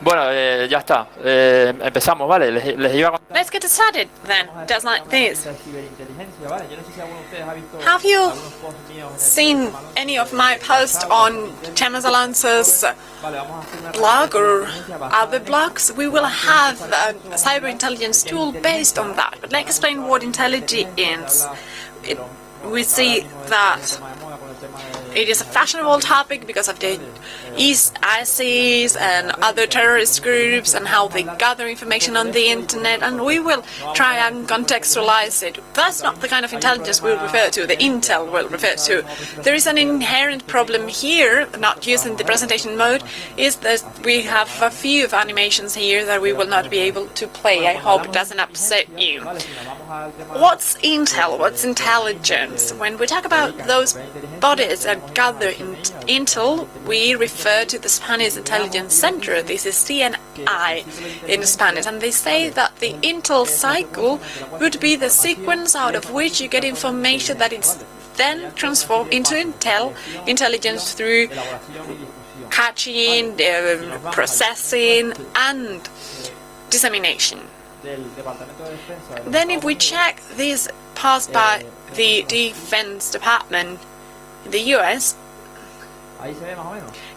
Bueno, ya está. Empezamos, ¿vale? Les iba a contar Let's get started then, just like this. ciberinteligencia, ¿vale? Yo no sé si alguno de ustedes ha visto Have you algunos posts míos seen any of my posts on Chamas Alonso's Vale, vamos a hacer una blog or ciberinteligencia basada other blogs? We will have a cyber intelligence tool based on that. But let's explain what intelligence is. We see that it is a fashionable topic because of the ISIS and other terrorist groups and how they gather information on the internet, and we will try and contextualize it. That's not the kind of intelligence we'll refer to, the intel will refer to. There is an inherent problem here, not using the presentation mode, is that we have a few animations here that we will not be able to play. I hope it doesn't upset you. What's intel? What's intelligence? When we talk about those bodies that gather intel, we refer to the Spanish Intelligence Center. This is CNI in Spanish, and they say that the intel cycle would be the sequence out of which you get information that is then transformed into intelligence through catching, processing, and dissemination. Then if we check this passed by the Defense Department in the US,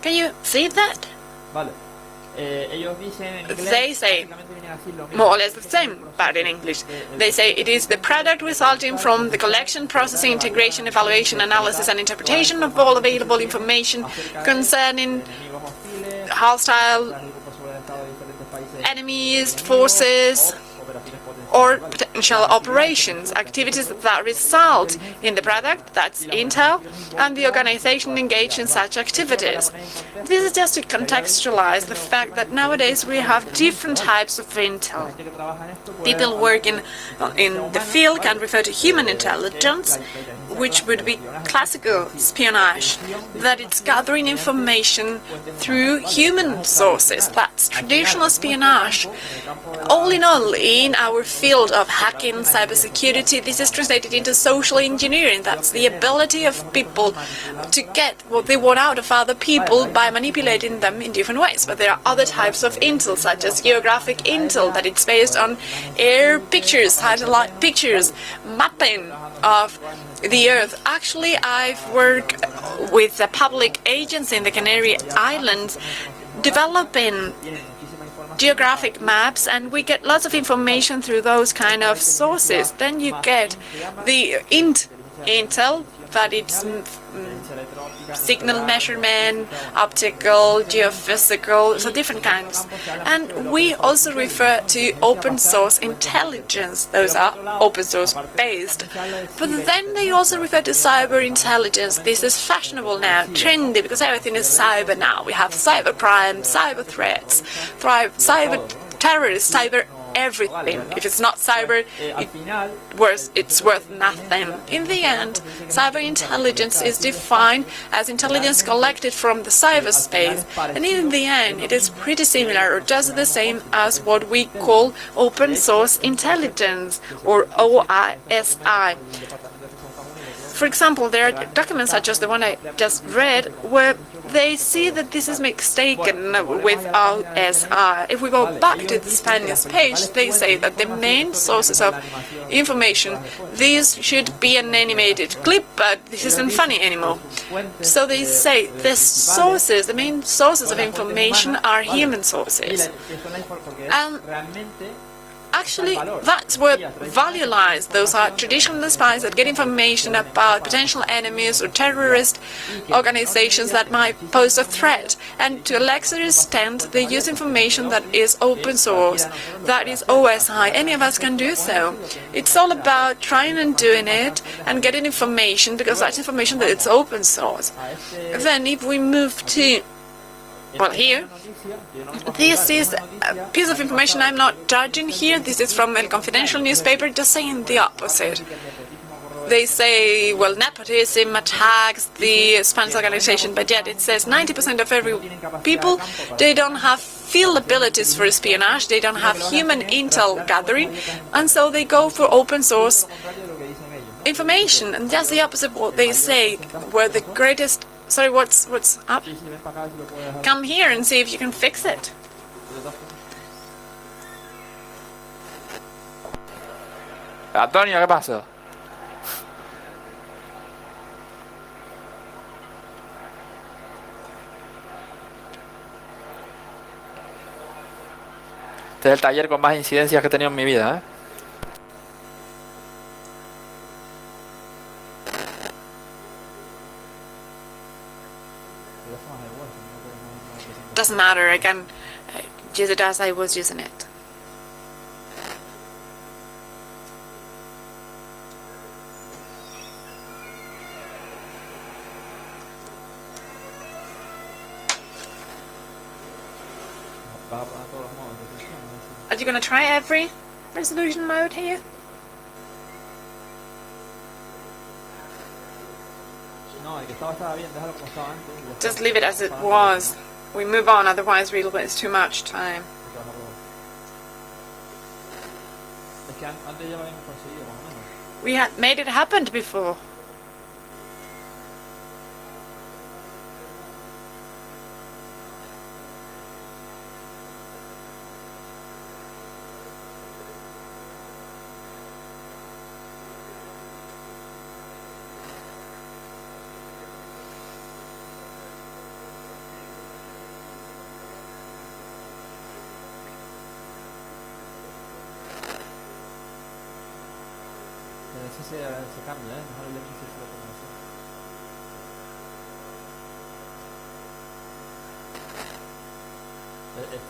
can you see that? They say more or less the same, but in English. They say it is the product resulting from the collection, processing, integration, evaluation, analysis, and interpretation of all available information concerning hostile enemies, forces, or potential operations, activities that result in the product, that's intel, and the organization engaged in such activities. This is just to contextualize the fact that nowadays we have different types of intel. People working in the field can refer to human intelligence, which would be classical espionage, that it's gathering information through human sources. That's traditional espionage. All in all, in our field of hacking, cybersecurity, this is translated into social engineering. That's the ability of people to get what they want out of other people by manipulating them in different ways. But there are other types of intel, such as geographic intel, that it's based on air pictures, satellite pictures, mapping of the Earth. Actually, I've worked with a public agency in the Canary Islands developing geographic maps, and we get lots of information through those kind of sources. Then you get the intel, that it's signal measurement, optical, geophysical, so different kinds. And we also refer to open source intelligence. Those are open source based. But then they also refer to cyber intelligence. This is fashionable now, trendy, because everything is cyber now. We have cyber crime, cyber threats, cyber terrorists, cyber everything. If it's not cyber, it's worth nothing. In the end, cyber intelligence is defined as intelligence collected from the cyberspace, and in the end, it is pretty similar or just the same as what we call open source intelligence, or OISI. For example, there are documents such as the one I just read, where they see that this is mistaken with OSI. If we go back to the Spanish page, they say that the main sources of information, this should be an animated clip, but this isn't funny anymore. So they say the main sources of information are human sources. And actually, that's what value lies. Those are traditional spies that get information about potential enemies or terrorist organizations that might pose a threat. And to a lesser extent, they use information that is open source, that is OSI. Any of us can do so. It's all about trying and doing it and getting information, because that's information that it's open source. Then if we move to, well, here, this is a piece of information I'm not judging here. This is from El Confidential newspaper, just saying the opposite. They say, well, nepotism attacks the Spanish organization, but yet it says 90% of every people, they don't have field abilities for espionage, they don't have human intel gathering, and so they go for open source information. And that's the opposite of what they say, where the greatest... Sorry, what's up? Come here and see if you can fix it. Antonio, ¿qué pasó? Este es el taller con más incidencias que he tenido en mi vida, ¿eh? Doesn't matter, I can use it as I was using it. Are you gonna try every resolution mode here? Just leave it as it was. We move on, otherwise we'll waste too much time. We had made it happen before. Se cambia, mejor el inicio de la combinación.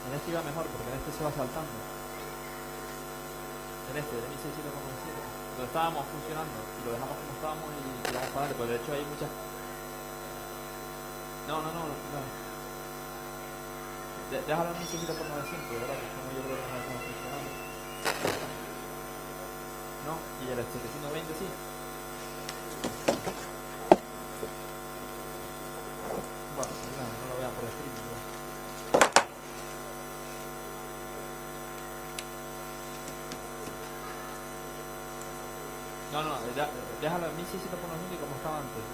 En este iba mejor porque en este se va saltando. En este, de 1607, lo estábamos funcionando y lo dejamos como estábamos y vamos para adelante, pues de hecho hay muchas. No. Déjalo en 1600, ¿verdad? Que es como yo creo que no estamos funcionando. No, y el 720 sí. Bueno, no lo vean por streaming. No, déjalo en 1600 como estaba antes.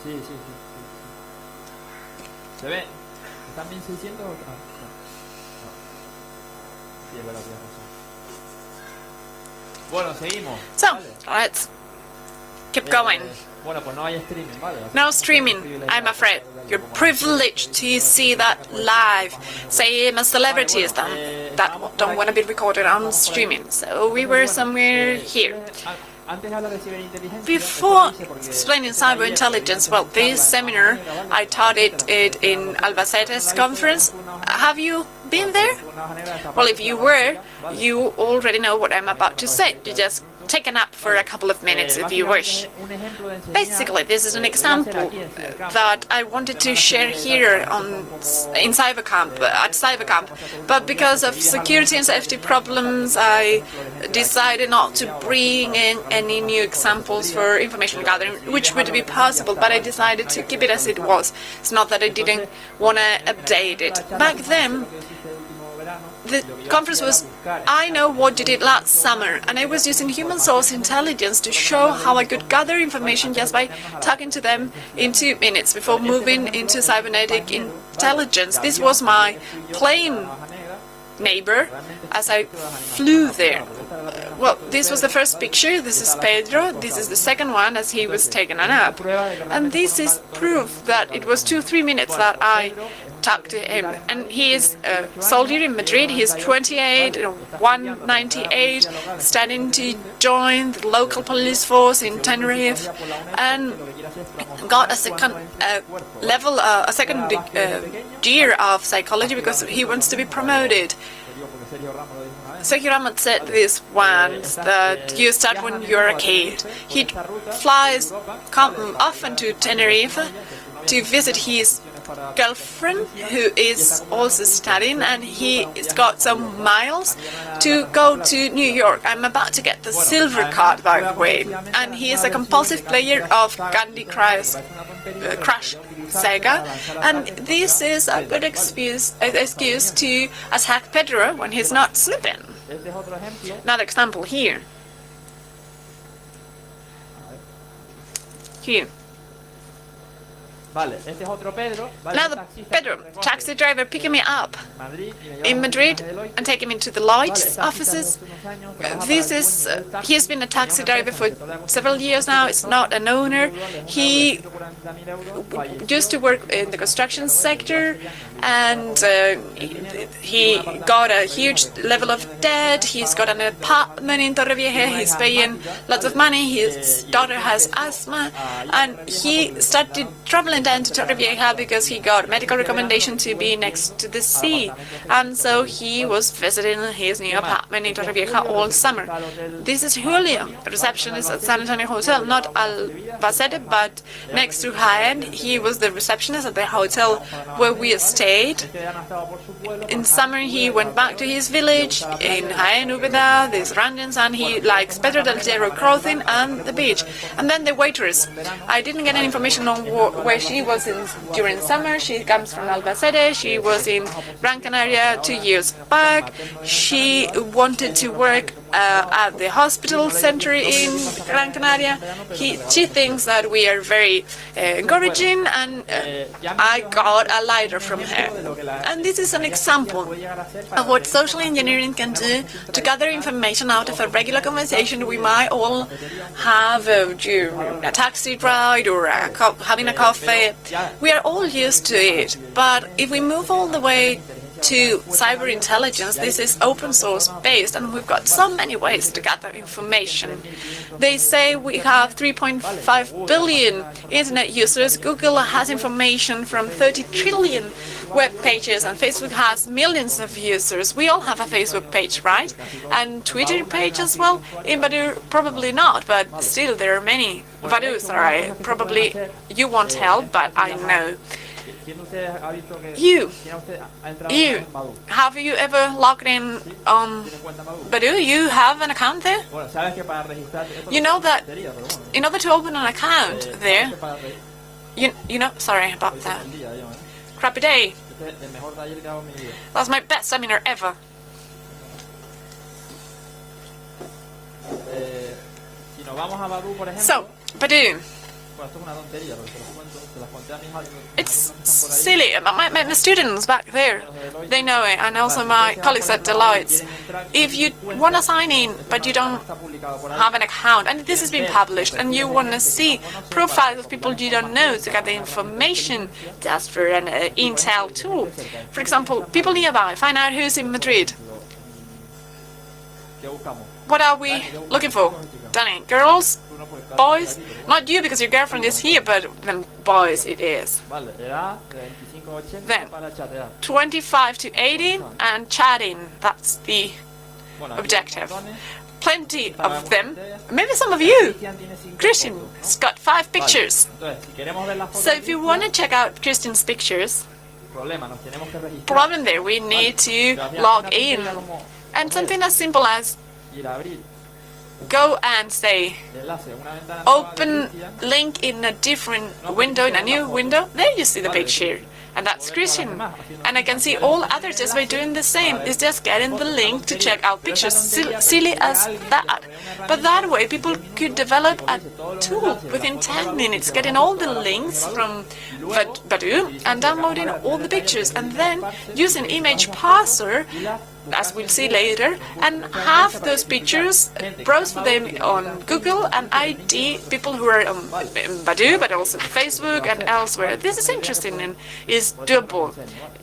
Sí. ¿Se ve? ¿Están 1600 o no? Sí, es verdad, tienes razón. Bueno, seguimos. So, vale. let's keep going. Bueno, pues no hay streaming, ¿vale? No streaming, I'm afraid. You're privileged to see that live, same as celebrities that don't want to be recorded on streaming. So we were somewhere here. Before explaining cyber intelligence, well, this seminar, I taught it in Albacete's conference. Have you been there? Well, if you were, you already know what I'm about to say. You just take a nap for a couple of minutes if you wish. Basically, this is an example that I wanted to share here in CyberCamp, at CyberCamp, but because of security and safety problems, I decided not to bring in any new examples for information gathering, which would be possible, but I decided to keep it as it was. It's not that I didn't want to update it. Back then, the conference was, I know what you did last summer, and I was using human source intelligence to show how I could gather information just by talking to them in 2 minutes before moving into cybernetic intelligence. This was my plane neighbor as I flew there. Well, this was the first picture. This is Pedro. This is the second one as he was taking a nap. And this is proof that it was 2-3 minutes that I talked to him. And he is a soldier in Madrid. He is 28, 198, studying to join the local police force in Tenerife, and got a second year of psychology because he wants to be promoted. Sergio Ramos said this once, that you start when you're a kid. He flies often to Tenerife to visit his girlfriend, who is also studying, and he's got some miles to go to New York. I'm about to get the silver card, by the way, and he is a compulsive player of Candy Crush Sega, and this is a good excuse to attack Pedro when he's not sleeping. Another example here. Here. Vale, este es otro Pedro. Vale, Now the Pedro, taxi driver, picking me up in Madrid and taking me to the Lloyd's offices. He's been a taxi driver for several years now. It's not an owner. He used to work in the construction sector, and he got a huge level of debt. He's got an apartment in Torrevieja. He's paying lots of money. His daughter has asthma, and he started traveling down to Torrevieja because he got medical recommendation to be next to the sea, and so he was visiting his new apartment in Torrevieja all summer. This is Julio, a receptionist at San Antonio Hotel, not Albacete, but next to Jaén. He was the receptionist at the hotel where we stayed. In summer, he went back to his village in Jaén, Úbeda, the surroundings, and he likes Pedro del Hierro clothing and the beach. And then the waitress. I didn't get any information on where she was during summer. She comes from Albacete. She was in Gran Canaria 2 years back. She wanted to work at the hospital center in Gran Canaria. She thinks that we are very encouraging, and I got a lighter from her. And this is an example of what social engineering can do to gather information out of a regular conversation we might all have during a taxi ride or having a coffee. We are all used to it, but if we move all the way to cyber intelligence, this is open source based, and we've got so many ways to gather information. They say we have 3.5 billion internet users. Google has information from 30 trillion web pages, and Facebook has millions of users. We all have a Facebook page, right? And Twitter page as well? In Badu, probably not, but still there are many. Badu, sorry, probably you won't help, but I know. You, have you ever logged in on Badu? You have an account there? You know that in order to open an account there, you know, sorry about that. Crappy day. That's my best seminar ever. So, Badu. It's silly. My students back there, they know it, and also my colleagues at Deloitte. If you want to sign in, but you don't have an account, and this has been published, and you want to see profiles of people you don't know to get the information, just for an intel tool. For example, people nearby, find out who's in Madrid. What are we looking for? Danny, girls? Boys? Not you because your girlfriend is here, but then boys it is. Then 25 to 80 and chatting, that's the objective. Plenty of them. Maybe some of you. Christian's got 5 pictures. So if you want to check out Christian's pictures, problem there, we need to log in. And something as simple as go and say open link in a different window, in a new window. There you see the picture, and that's Christian, and I can see all others just by doing the same. It's just getting the link to check out pictures. Silly as that, but that way people could develop a tool within 10 minutes, getting all the links from Badu and downloading all the pictures, and then using image parser, as we'll see later, and have those pictures, browse for them on Google and ID people who are on Badu, but also Facebook and elsewhere. This is interesting and is doable.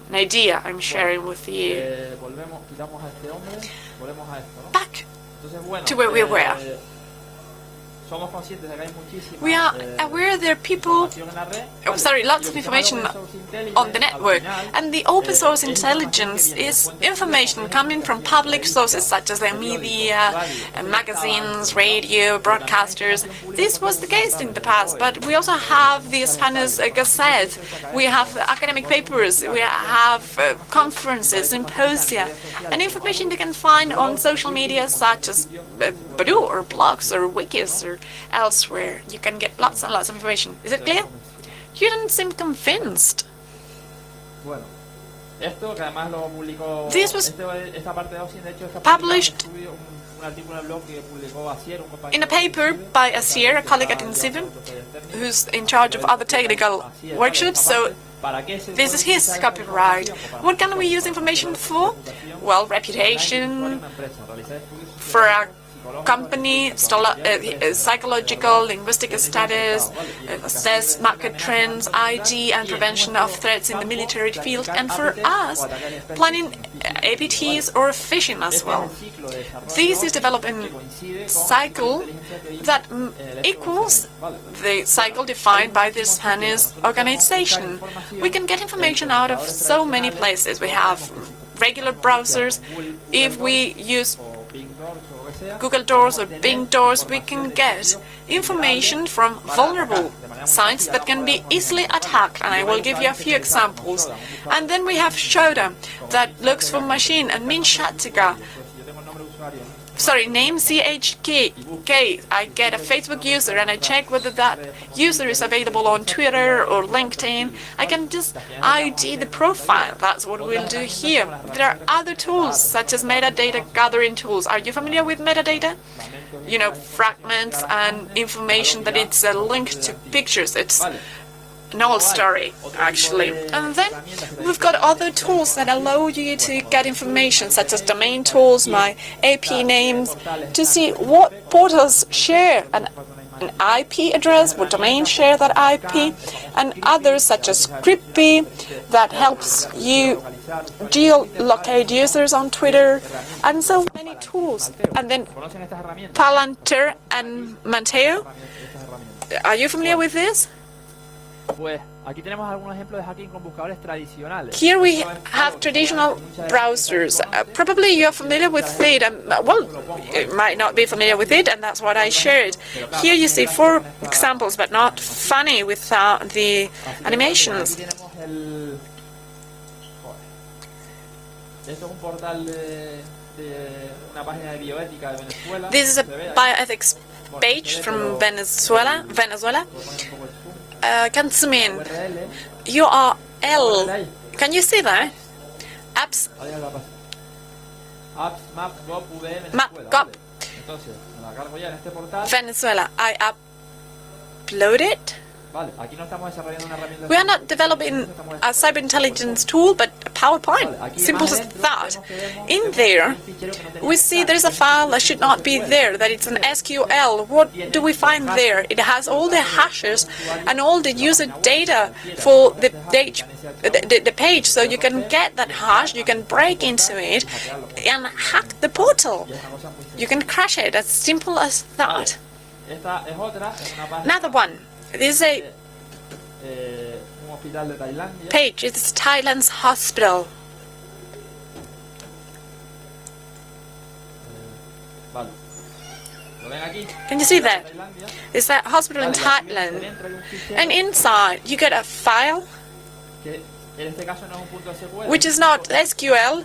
An idea I'm sharing with you. Back to where we were. We are aware there are people, lots of information on the network, and the open source intelligence is information coming from public sources such as the media, magazines, radio, broadcasters. This was the case in the past, but we also have the Spanish Gazette, we have academic papers, we have conferences, symposia, and information you can find on social media such as Badu or blogs or wikis or elsewhere. You can get lots and lots of information. Is it clear? You don't seem convinced. This was published in a paper by Asier, a colleague at INSIVM. who's in charge of other technical workshops, so this is his copyright. What can we use information for? Well, reputation, for a company, psychological, linguistic status, assess market trends, ID and prevention of threats in the military field, and for us, planning APTs or phishing as well. This is developing cycle that equals the cycle defined by the Spanish organization. We can get information out of so many places. We have regular browsers. If we use Google Doors or Bing Doors, we can get information from vulnerable sites that can be easily attacked, and I will give you a few examples. And then we have Shoda that looks for machine, and Minchatica, name CHK. I get a Facebook user and I check whether that user is available on Twitter or LinkedIn. I can just ID the profile. That's what we'll do here. There are other tools such as metadata gathering tools. Are you familiar with metadata? You know, fragments and information that it's linked to pictures. It's an old story, actually. And then we've got other tools that allow you to get information, such as domain tools, my AP names, to see what portals share an IP address, what domain share that IP, and others such as Scriptbee that helps you geolocate users on Twitter, and so many tools. And then Palantir and Manteo. Are you familiar with this? Here we have traditional browsers. Probably you're familiar with it. Well, you might not be familiar with it, and that's what I shared. Here you see 4 examples, but not funny without the animations. This is a bioethics page from Venezuela. Can zoom in. URL. Can you see that? Apps. Map.gov. Venezuela. I upload it. We are not developing a cyber intelligence tool, but a PowerPoint. Simple as that. In there, we see there's a file that should not be there, that it's an SQL. What do we find there? It has all the hashes and all the user data for the page, so you can get that hash, you can break into it and hack the portal. You can crash it, as simple as that. Another one. This is a page. It's Thailand's hospital. Can you see that? It's that hospital in Thailand. And inside, you get a file, which is not SQL,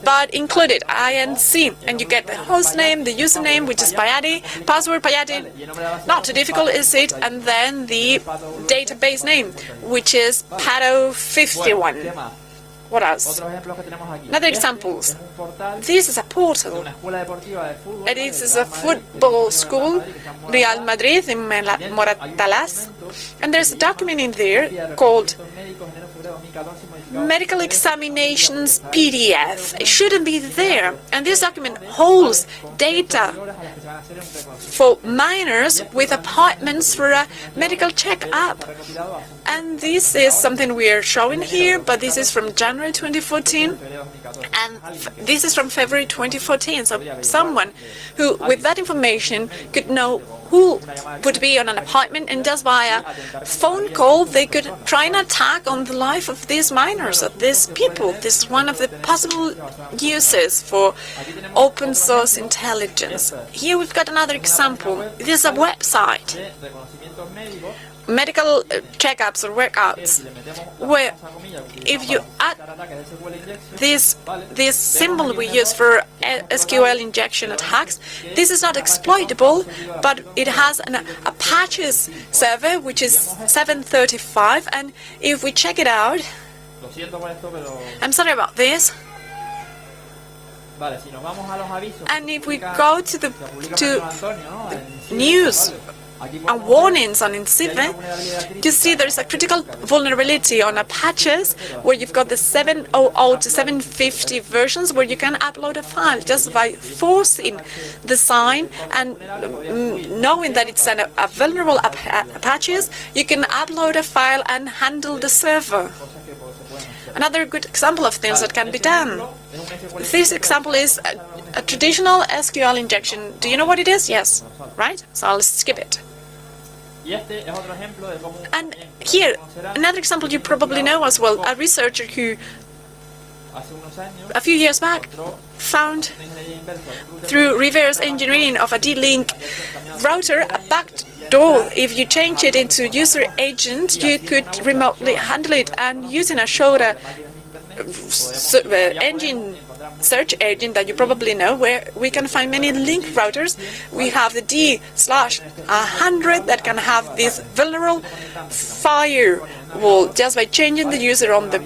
but included INC, and you get the host name, the username, which is Payati, password Payati, not too difficult, is it? And then the database name, which is Pato51. What else? Another examples. This is a portal. It is a football school, Real Madrid in Moratalaz, and there's a document in there called Medical Examinations PDF. It shouldn't be there. And this document holds data for minors with appointments for a medical checkup. And this is something we are showing here, but this is from January 2014, and this is from February 2014. So someone who, with that information, could know who would be on an appointment, and just by a phone call, they could try an attack on the life of these minors, of these people. This is one of the possible uses for open source intelligence. Here we've got another example. This is a website. Medical checkups or workouts, where if you add this symbol we use for SQL injection attacks, this is not exploitable, but it has an Apache server which is 735, and if we check it out, I'm sorry about this. And if we go to the news and warnings on INCIBE, you see there's a critical vulnerability on patches where you've got the 700 to 750 versions where you can upload a file just by forcing the sign and knowing that it's a vulnerable patches, you can upload a file and handle the server. Another good example of things that can be done. This example is a traditional SQL injection. Do you know what it is? Yes, right? So I'll skip it. And here, another example you probably know as well, a researcher who a few years back found through reverse engineering of a D-Link router a backdoor. If you change it into user agent, you could remotely handle it, and using a Shoda search engine that you probably know, where we can find many link routers. We have the D/100 that can have this vulnerable firewall. Just by changing the user on the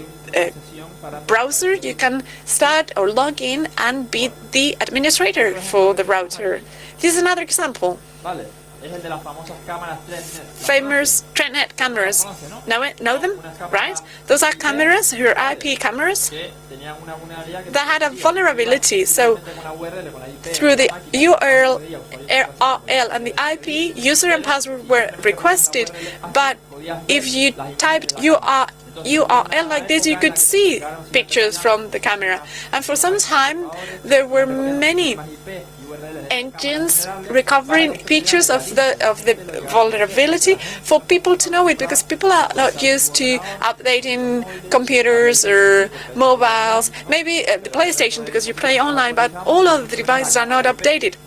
browser, you can start or log in and be the administrator for the router. This is another example. Famous TrendNet cameras. Know them, right? Those are cameras, who are IP cameras, that had a vulnerability. So through the URL and the IP, user and password were requested, but if you typed URL like this, you could see pictures from the camera. And for some time, there were many engines recovering pictures of the vulnerability for people to know it, because people are not used to updating computers or mobiles. Maybe the PlayStation, because you play online, but all of the devices are not updated,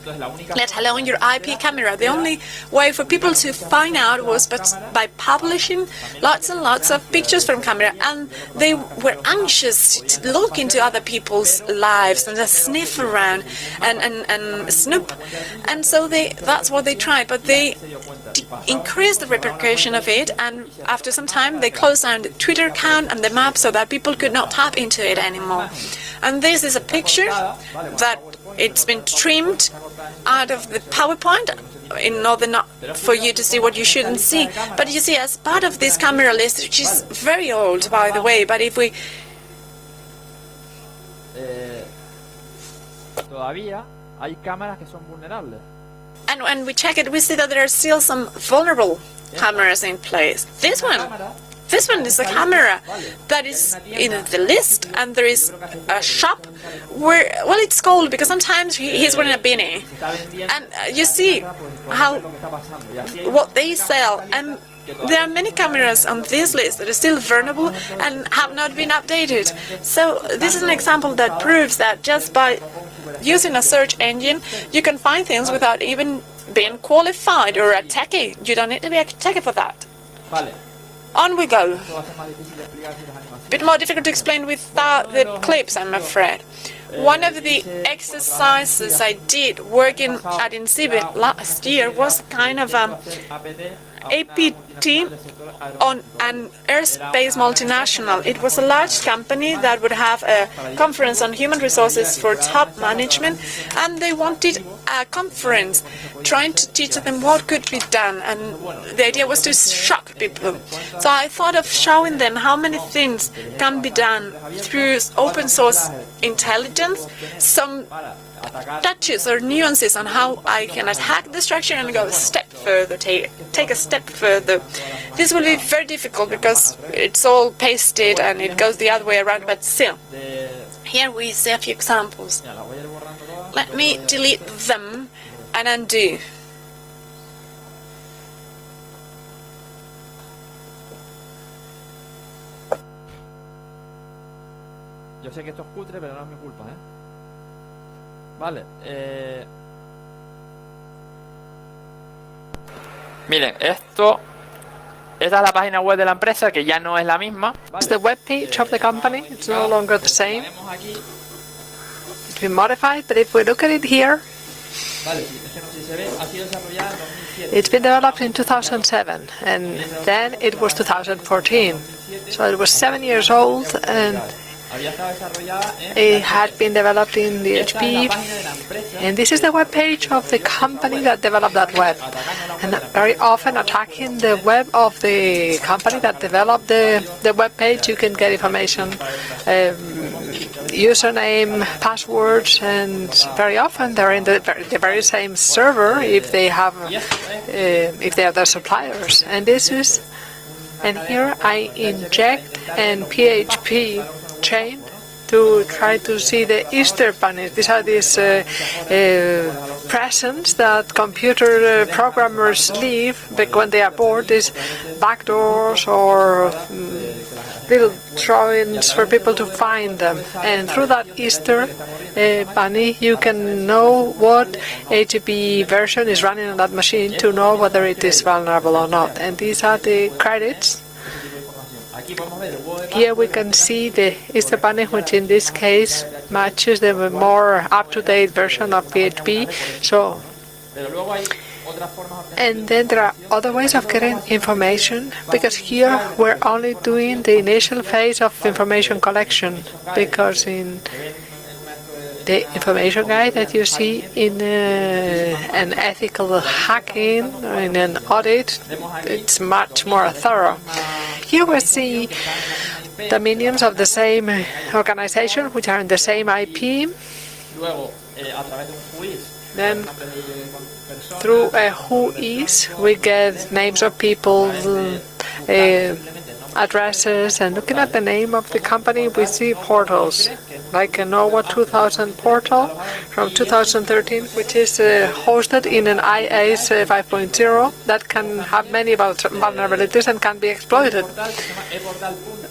let alone your IP camera. The only way for people to find out was by publishing lots and lots of pictures from camera, and they were anxious to look into other people's lives and just sniff around and snoop. And so that's what they tried, but they increased the repercussion of it, and after some time they closed down the Twitter account and the map so that people could not tap into it anymore. And this is a picture that it's been trimmed out of the PowerPoint in order not for you to see what you shouldn't see. But you see, as part of this camera list, which is very old, by the way, but if we and when we check it, we see that there are still some vulnerable cameras in place. This one is a camera that is in the list, and there is a shop where, well, it's cold because sometimes he's wearing a beanie, and you see what they sell, and there are many cameras on this list that are still vulnerable and have not been updated. So this is an example that proves that just by using a search engine, you can find things without even being qualified or a techie. You don't need to be a techie for that. On we go. A bit more difficult to explain without the clips, I'm afraid. One of the exercises I did working at INCIBE last year was kind of APT on an airspace multinational. It was a large company that would have a conference on human resources for top management, and they wanted a conference trying to teach them what could be done, and the idea was to shock people. So I thought of showing them how many things can be done through open source intelligence, some touches or nuances on how I can attack the structure and go a step further, take a step further. This will be very difficult because it's all pasted and it goes the other way around, but still. Here we see a few examples. Let me delete them and undo. Yo sé que esto es cutre, pero no es mi culpa, ¿eh? Vale, Miren, esta es la página web de la empresa, que ya no es la misma. It's the web page of the company. It's no longer the same. It's been modified, but if we look at it here, it's been developed in 2007, and then it was 2014. So it was 7 years old, and It had been developed in the HP, and this is the web page of the company that developed that web. And very often, attacking the web of the company that developed the web page, you can get information, username, passwords, and very often they're in the very same server if they are the suppliers. And this is, and here I inject an PHP chain to try to see the Easter bunnies. These are these presents that computer programmers leave when they are bored, these backdoors or little drawings for people to find them. And through that Easter bunny, you can know what HTTP version is running on that machine to know whether it is vulnerable or not. And these are the credits. Here we can see the Easter bunny, which in this case matches the more up-to-date version of PHP. So, and then there are other ways of getting information, because here we're only doing the initial phase of information collection, because in the information guide that you see in an ethical hacking, in an audit, it's much more thorough. Here we see dominions of the same organization, which are in the same IP. Then, through a whois, we get names of people, addresses, and looking at the name of the company, we see portals, like a NOVA 2000 portal from 2013, which is hosted in an IAS 5.0 that can have many vulnerabilities and can be exploited.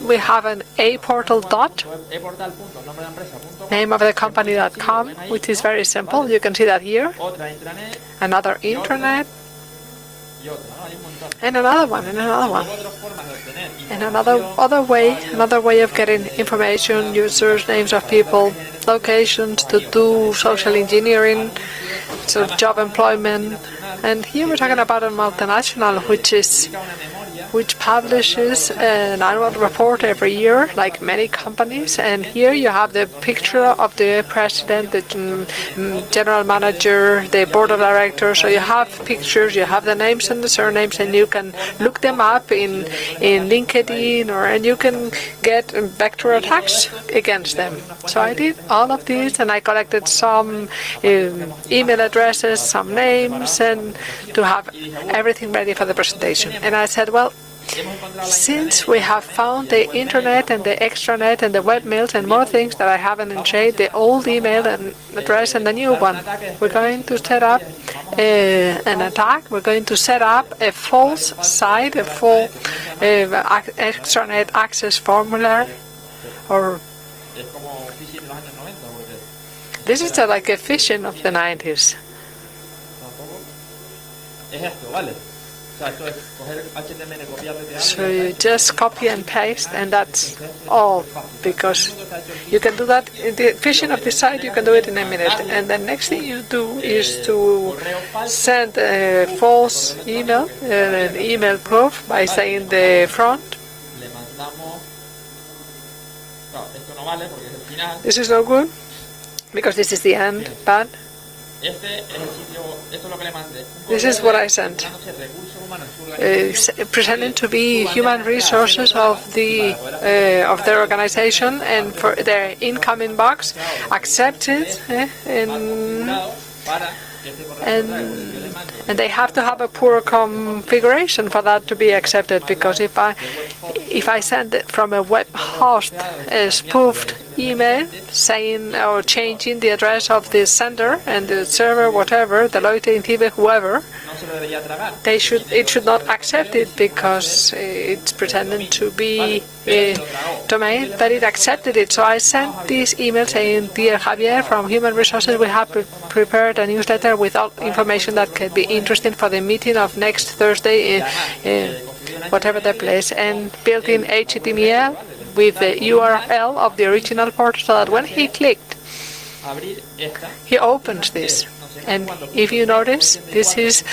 We have an aportal dot, name of the company.com, which is very simple. You can see that here. Another intranet, and another one, and another one. And another way of getting information, users, names of people, locations, to do social engineering, so job employment. And here we're talking about a multinational which publishes an annual report every year, like many companies. And here you have the picture of the president, the general manager, the board of directors. So you have pictures, you have the names and the surnames, and you can look them up in LinkedIn, and you can get vector attacks against them. So I did all of this, and I collected some email addresses, some names, and to have everything ready for the presentation. And I said, well, since we have found the internet and the extranet and the webmails and more things that I haven't enjoyed, the old email and address and the new one, we're going to set up an attack. We're going to set up a false site, a full extranet access formula, or this is like a phishing of the 90s. So you just copy and paste, and that's all, because you can do that. In the phishing of the site, you can do it in a minute. And the next thing you do is to send a false email, an email proof, by saying the front. This is no good, because this is the end, but this is what I sent. Pretending to be human resources of their organization, and for their incoming box, accepted, and they have to have a poor configuration for that to be accepted, because if I send it from a web host a spoofed email saying or changing the address of the sender and the server, whatever, Deloitte, Intive, whoever, it should not accept it, because it's pretending to be a domain, but it accepted it. So I sent this email saying, "Dear Javier, from Human Resources, we have prepared a newsletter with all information that could be interesting for the meeting of next Thursday, whatever the place, and built in HTML with the URL of the original port, so that when he clicked, he opens this. And if you notice, this is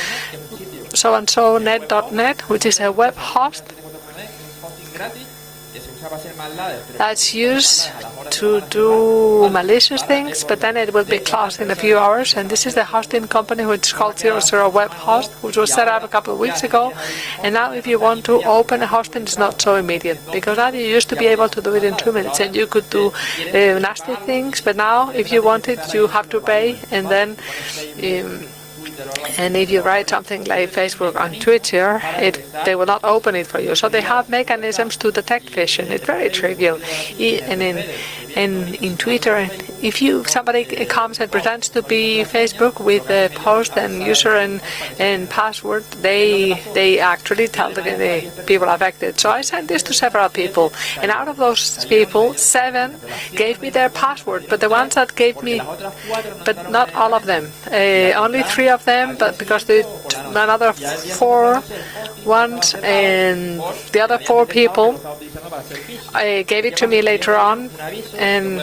so-and-so net.net, which is a web host, that's used to do malicious things, but then it will be closed in a few hours. And this is the hosting company, which is called 00 Web Host, which was set up a couple of weeks ago. And now if you want to open a hosting, it's not so immediate, because now you used to be able to do it in 2 minutes, and you could do nasty things, but now if you want it, you have to pay. And then and if you write something like Facebook on Twitter, they will not open it for you. So they have mechanisms to detect phishing. It's very trivial. And in Twitter, if somebody comes and pretends to be Facebook with a post and user and password, they actually tell the people affected. So I sent this to several people, and out of those people, 7 gave me their password, but the ones that gave me, but not all of them, only 3 of them, but because another 4 ones, and the other 4 people gave it to me later on, and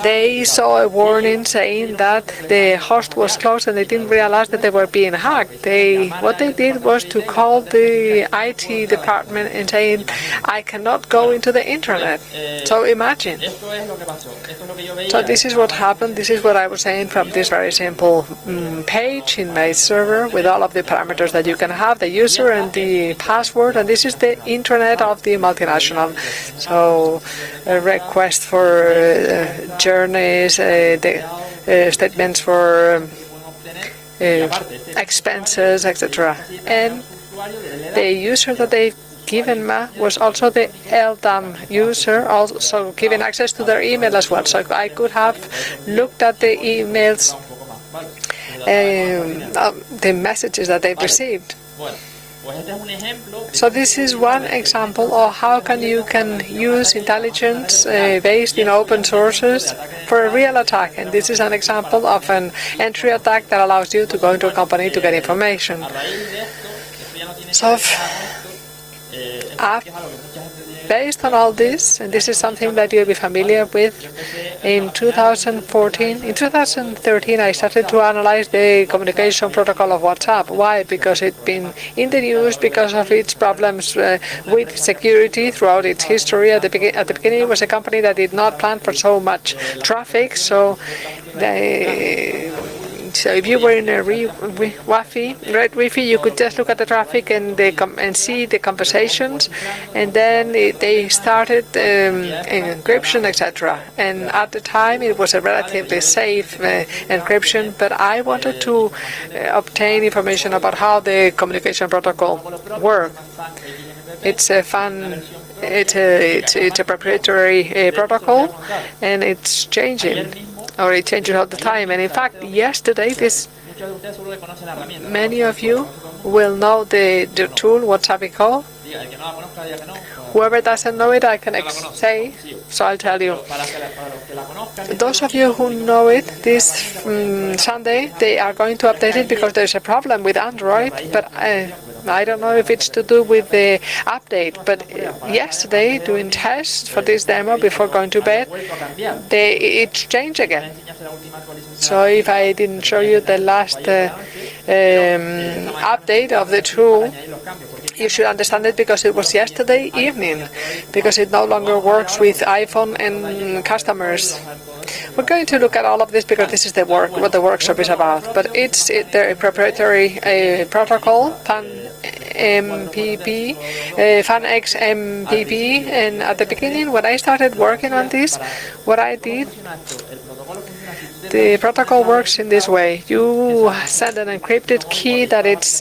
they saw a warning saying that the host was closed, and they didn't realize that they were being hacked. What they did was to call the IT department and saying, I cannot go into the internet. So imagine. So this is what happened. This is what I was saying from this very simple page in my server with all of the parameters that you can have, the user and the password, and this is the internet of the multinational. So a request for journeys, the statements for expenses, etc. And the user that they've given me was also the LDAM user, also given access to their email as well. So I could have looked at the emails, the messages that they've received. So this is one example of how you can use intelligence based in open sources for a real attack. And this is an example of an entry attack that allows you to go into a company to get information. So based on all this, and this is something that you'll be familiar with, in 2013, I started to analyze the communication protocol of WhatsApp. Why? Because it's been in the news because of its problems with security throughout its history. At the beginning, it was a company that did not plan for so much traffic, so if you were in a red Wi-Fi, you could just look at the traffic and see the conversations, and then they started encryption, etc. And at the time, it was a relatively safe encryption, but I wanted to obtain information about how the communication protocol works. It's a proprietary protocol, and it's changing. Or it changes all the time. And in fact, yesterday, many of you will know the tool, WhatsApp call. Whoever doesn't know it, I can say, so I'll tell you. Those of you who know it, this Sunday, they are going to update it because there's a problem with Android, but I don't know if it's to do with the update, but yesterday, doing tests for this demo before going to bed, it changed again. So if I didn't show you the last update of the tool, you should understand it because it was yesterday evening, because it no longer works with iPhone and customers. We're going to look at all of this because this is what the workshop is about. But it's the proprietary protocol, FAN-MPP, FAN-XMPP, and at the beginning, when I started working on this, what I did, the protocol works in this way. You send an encrypted key that it's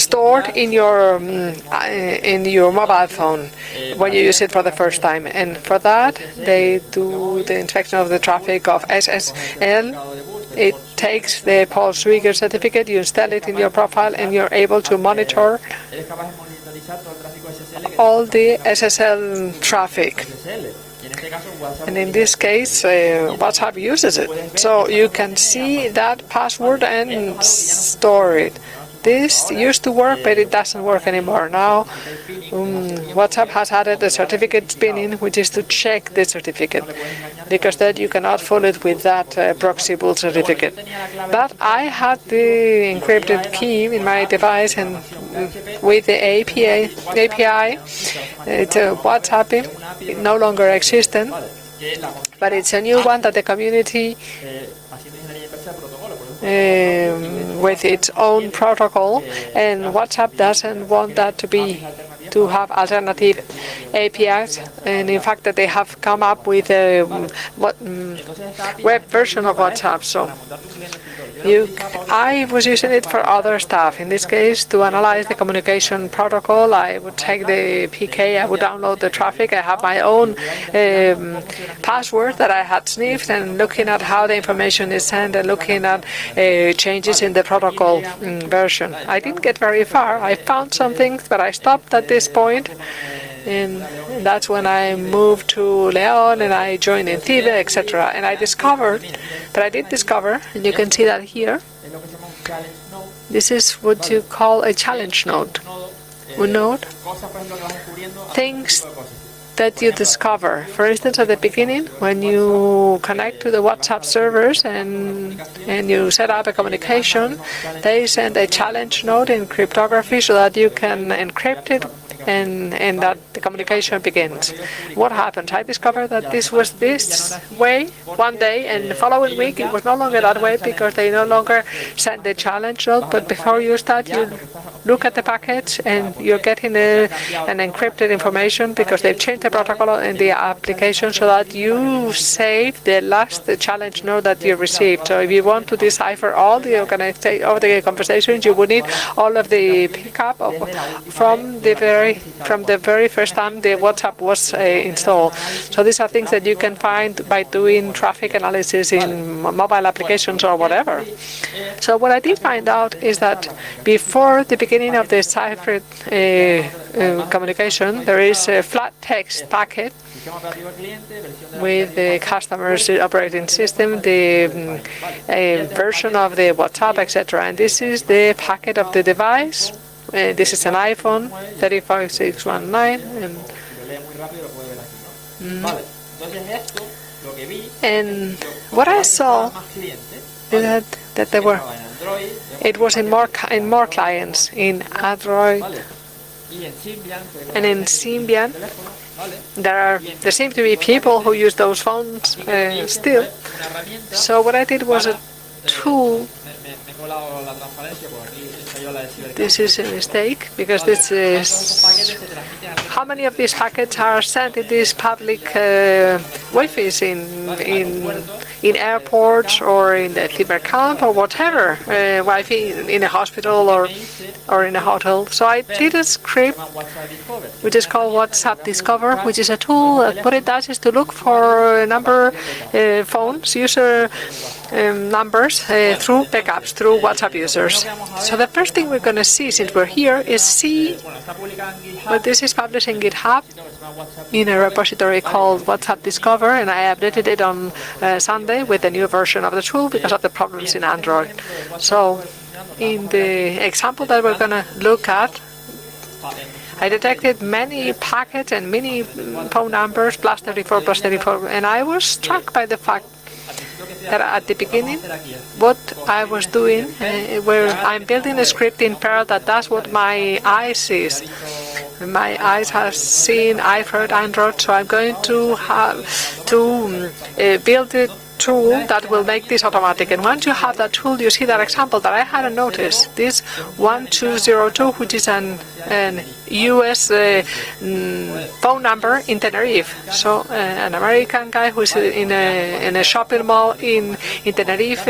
stored in your mobile phone when you use it for the first time. And for that, they do the inspection of the traffic of SSL. It takes the Paul Schweiger certificate, you install it in your profile, and you're able to monitor all the SSL traffic. And in this case, WhatsApp uses it. So you can see that password and store it. this used to work, but it doesn't work anymore. Now, WhatsApp has added a certificate spinning, which is to check the certificate, because that you cannot fool it with that proxy bool certificate. But I had the encrypted key in my device, and with the API, it's WhatsApp. It no longer existent, but it's a new one that the community with its own protocol, and WhatsApp doesn't want that to have alternative APIs, and in fact that they have come up with a web version of WhatsApp. So I was using it for other stuff. In this case, to analyze the communication protocol, I would take the PK, I would download the traffic. I have my own password that I had sniffed, and looking at how the information is sent and looking at changes in the protocol version. I didn't get very far. I found some things, but I stopped at this point. And that's when I moved to Leon, and I joined in Thibe, etc. And I discovered, and you can see that here, this is what you call a challenge node. Things that you discover. For instance, at the beginning, when you connect to the WhatsApp servers and you set up a communication, they send a challenge node in cryptography so that you can encrypt it, and that the communication begins. What happened? I discovered that this was this way one day, and the following week it was no longer that way, because they no longer send the challenge node. But before you start, you look at the package and you're getting an encrypted information, because they've changed the protocol in the application so that you save the last challenge node that you received. So if you want to decipher all the conversations, you would need all of the pickup from the very first time the WhatsApp was installed. So these are things that you can find by doing traffic analysis in mobile applications or whatever. So what I did find out is that before the beginning of the ciphered communication, there is a flat text packet with the customer's operating system, the version of the WhatsApp, etc. And this is the packet of the device. This is an iPhone 35619, and what I saw is that there were. It was in more clients, in Android and in Symbian. There seem to be people who use those phones still. So what I did was a tool. This is a mistake, because this is how many of these packets are sent in these public Wi-Fi's in airports or in the CyberCamp or whatever, Wi-Fi in a hospital or in a hotel. So I did a script which is called WhatsApp Discover, which is a tool that what it does is to look for a number phones, user numbers through backups, through WhatsApp users. So the first thing we're going to see, since we're here, is see what this is published in GitHub in a repository called WhatsApp Discover, and I updated it on Sunday with a new version of the tool because of the problems in Android. So in the example that we're going to look at, I detected many packets and many phone numbers, plus 34, plus 34, and I was struck by the fact that at the beginning, what I was doing, where I'm building a script in Perl that does what my eyes sees. My eyes have seen, I've heard Android, so I'm going to have to build a tool that will make this automatic. And once you have that tool, you see that example that I hadn't noticed. This 1202, which is an US phone number in Tenerife. So an American guy who's in a shopping mall in Tenerife,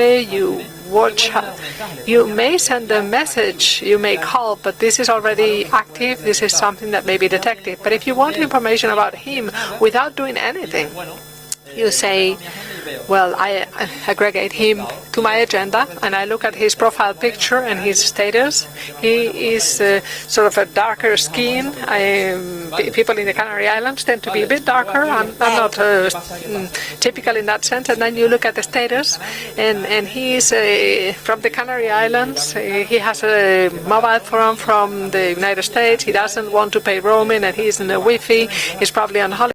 you may send a message, you may call, but this is already active. This is something that may be detected. But if you want information about him without doing anything, you say, Well, I aggregate him to my agenda, and I look at his profile picture and his status. He is sort of a darker skin. People in the Canary Islands tend to be a bit darker. I'm not typical in that sense. And then you look at the status, and he is from the Canary Islands. He has a mobile phone from the United States. He doesn't want to pay roaming, and he's in the Wi-Fi. He's probably on holiday.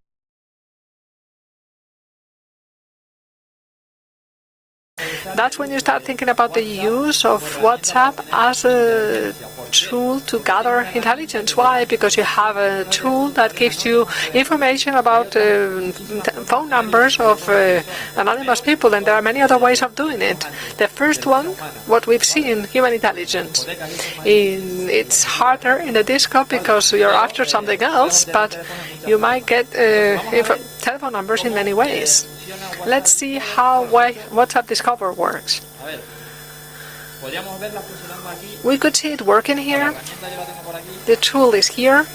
That's when you start thinking about the use of WhatsApp as a tool to gather intelligence. Why? Because you have a tool that gives you information about phone numbers of anonymous people, and there are many other ways of doing it. The first one, what we've seen, human intelligence. It's harder in the disco because you're after something else, but you might get telephone numbers in many ways. Let's see how WhatsApp Discover works. We could see it working here. The tool is here.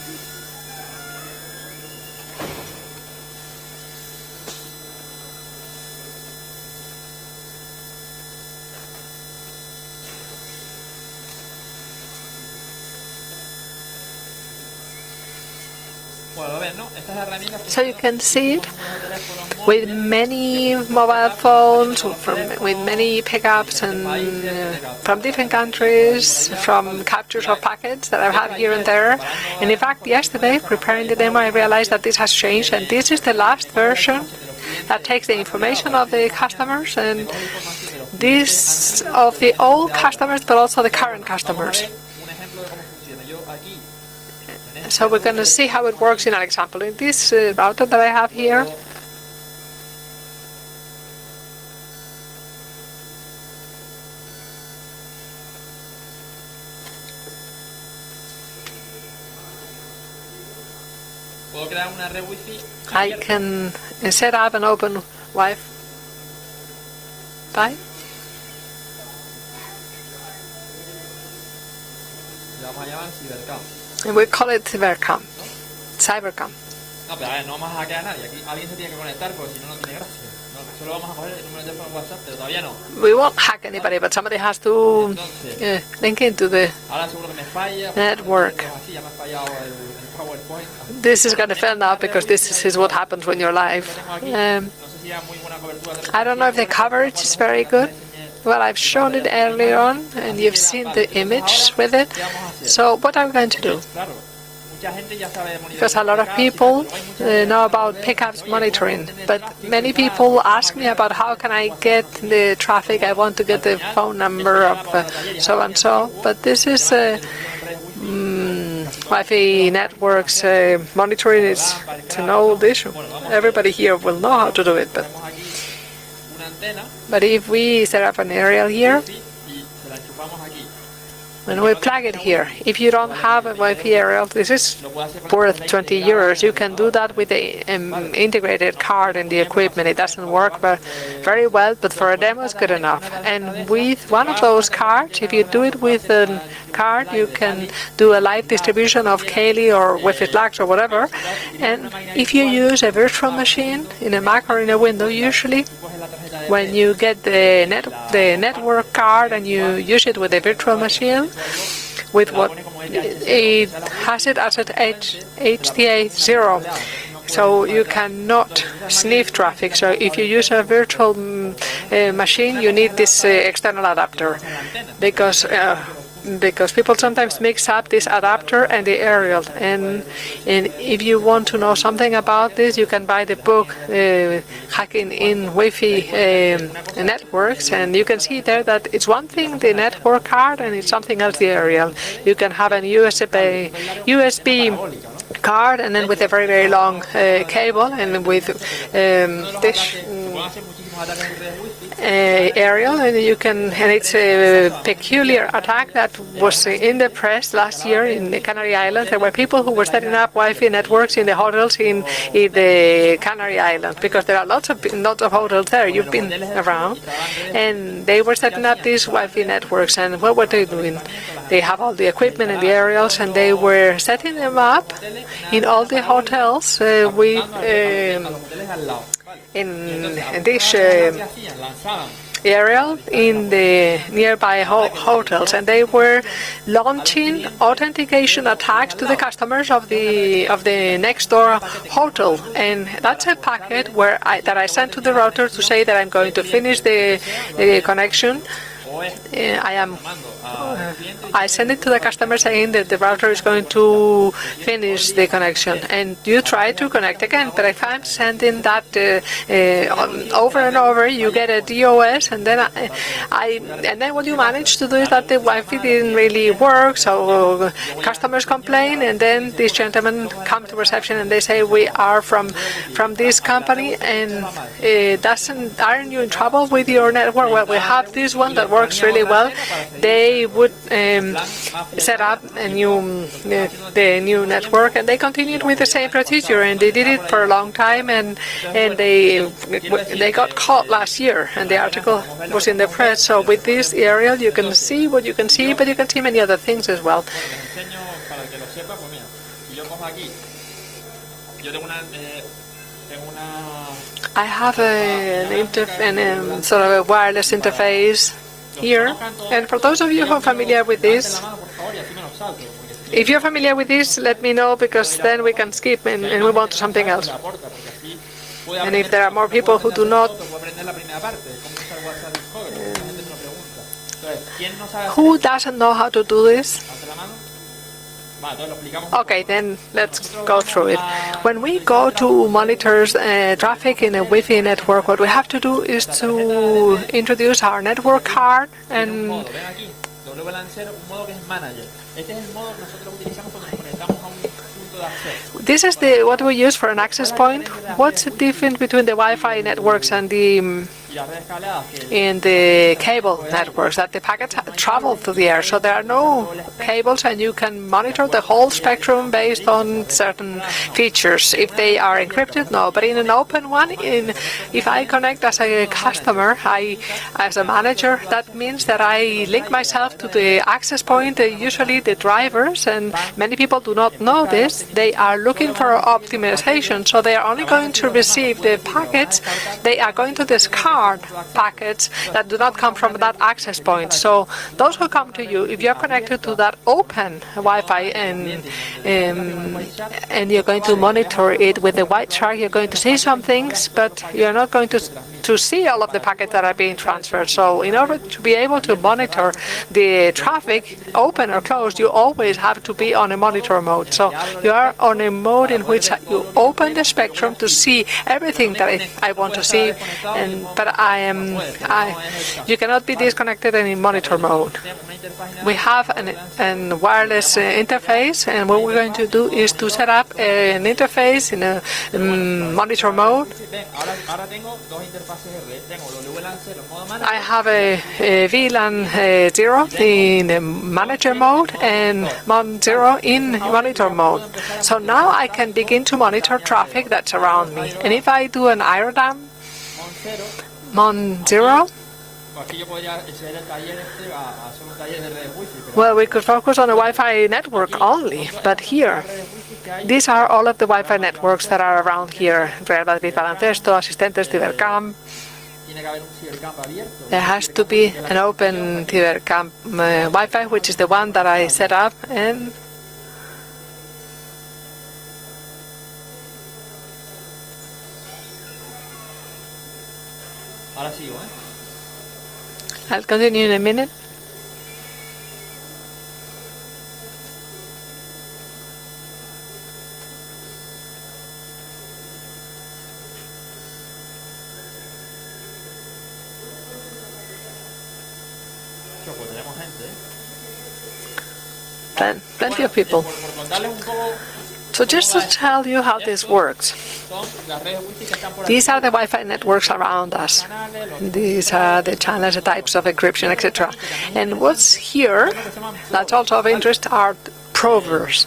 So you can see it with many mobile phones, with many pickups, and from different countries, from captures of packets that I've had here and there. And in fact, yesterday, preparing the demo, I realized that this has changed, and this is the last version that takes the information of the customers, and this of the old customers, but also the current customers. So we're going to see how it works in an example. In this router that I have here, I can set up an open Wi-Fi. And we call it CyberCamp. CyberCamp. No, pero a ver, no vamos a hackear a nadie. Aquí alguien se tiene que conectar porque si no, no tiene gracia. No, solo vamos a coger el número de teléfono en WhatsApp, pero todavía no. We won't hack anybody, but somebody has to link into the network. This is going to fail now because this is what happens when you're live. I don't know if the coverage is very good. Well, I've shown it earlier on, and you've seen the image with it. So what are we going to do? Because a lot of people know about pickups monitoring, but many people ask me about how can I get the traffic. I want to get the phone number of so-and-so, but this is Wi-Fi networks monitoring is an old issue. Everybody here will know how to do it, but if we set up an aerial here, when we plug it here, if you don't have a Wi-Fi aerial, this is worth 20 euros. You can do that with the integrated card and the equipment. It doesn't work very well, but for a demo it's good enough. And with one of those cards, if you do it with a card, you can do a live distribution of Kali or Wi-Fi flags or whatever. And if you use a virtual machine in a Mac or in a Windows, usually when you get the network card and you use it with a virtual machine, with what it has it as an HTA0, so you cannot sniff traffic. So if you use a virtual machine, you need this external adapter, because people sometimes mix up this adapter and the aerial. And if you want to know something about this, you can buy the book Hacking in Wi-Fi Networks, and you can see there that it's one thing the network card and it's something else the aerial. You can have a USB card, and then with a very, very long cable, and with this aerial, and you can, and it's a peculiar attack that was in the press last year in the Canary Islands. There were people who were setting up Wi-Fi networks in the hotels in the Canary Islands, because there are lots of hotels there. You've been around, and they were setting up these Wi-Fi networks. And what were they doing? They have all the equipment and the aerials, and they were setting them up in all the hotels with in this aerial in the nearby hotels, and they were launching authentication attacks to the customers of the next door hotel. And that's a packet that I sent to the router to say that I'm going to finish the connection. I send it to the customer saying that the router is going to finish the connection, and you try to connect again. But if I'm sending that over and over, you get a DOS, and then what you manage to do is that the Wi-Fi didn't really work, so customers complain, and then these gentlemen come to reception and they say, we are from this company, and aren't you in trouble with your network? Well, we have this one that works really well. They would set up the new network, and they continued with the same procedure, and they did it for a long time, and they got caught last year, and the article was in the press. So with this aerial, you can see what you can see, but you can see many other things as well. I have a sort of a wireless interface here, and for those of you who are familiar with this, if you're familiar with this, let me know, because then we can skip and move on to something else. And if there are more people who do not, who doesn't know how to do this? Okay, then let's go through it. When we go to monitor traffic in a Wi-Fi network, what we have to do is to introduce our network card, and this is what we use for an access point. What's the difference between the Wi-Fi networks and the cable networks? That the packets travel through the air, so there are no cables, and you can monitor the whole spectrum based on certain features. If they are encrypted, no. But in an open one, if I connect as a customer, as a manager, that means that I link myself to the access point. Usually the drivers, and many people do not know this, they are looking for optimization, so they are only going to receive the packets. They are going to discard packets that do not come from that access point. So those who come to you, if you're connected to that open Wi-Fi and you're going to monitor it with the white chart, you're going to see some things, but you're not going to see all of the packets that are being transferred. So in order to be able to monitor the traffic, open or closed, you always have to be on a monitor mode. So you are on a mode in which you open the spectrum to see everything that I want to see, but you cannot be disconnected and in monitor mode. We have a wireless interface, and what we're going to do is to set up an interface in a monitor mode. I have a VLAN 0 in manager mode and Mon 0 in monitor mode. So now I can begin to monitor traffic that's around me. And if I do an IRDAM, Mon 0, well, we could focus on a Wi-Fi network only, but here, these are all of the Wi-Fi networks that are around here. Real Madrid Baloncesto, Asistentes, CyberCamp. There has to be an open CyberCamp Wi-Fi, which is the one that I set up, and I'll continue in a minute. Plenty of people. So just to tell you how this works, these are the Wi-Fi networks around us. These are the channels, the types of encryption, etc. And what's here, that's also of interest, are provers.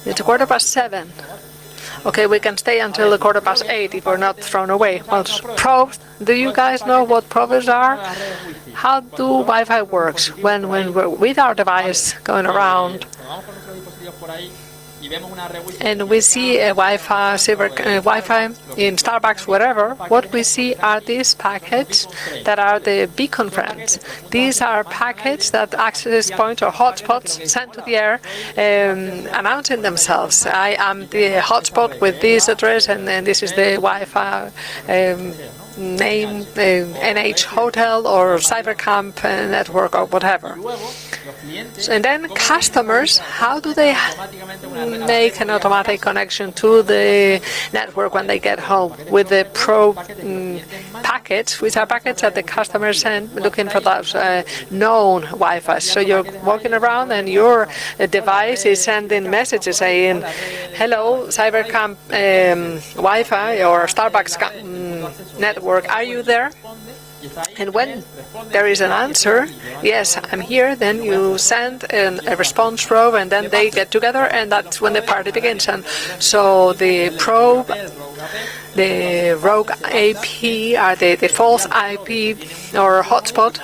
It's 7:15. okay, we can stay until the 8:15 if we're not thrown away. Well, probes, do you guys know what probes are? How do Wi-Fi works when we're with our device going around and we see a Wi-Fi in Starbucks, wherever? What we see are these packets that are the beacon friends. These are packets that access points or hotspots sent to the air, announcing themselves. I am the hotspot with this address, and this is the Wi-Fi name, NH Hotel or CyberCamp network or whatever. And then customers, how do they make an automatic connection to the network when they get home? With the probe packets, which are packets that the customers send looking for those known Wi-Fi. So you're walking around and your device is sending messages saying, hello, CyberCamp Wi-Fi or Starbucks network, are you there? And when there is an answer, yes, I'm here, then you send a response probe, and then they get together, and that's when the party begins. And so the probe, the rogue AP, are the false IP or hotspot,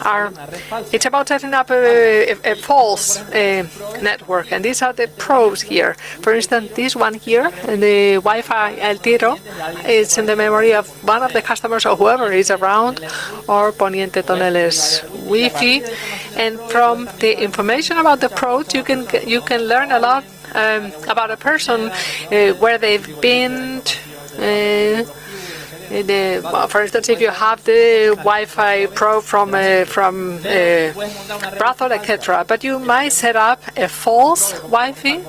it's about setting up a false network, and these are the probes here. For instance, this one here, the Wi-Fi El Tiro, is in the memory of one of the customers or whoever is around, or Poniente Toneles Wi-Fi, and from the information about the probes, you can learn a lot about a person, where they've been. For instance, if you have the Wi-Fi probe from brothel, etc., but you might set up a false Wi-Fi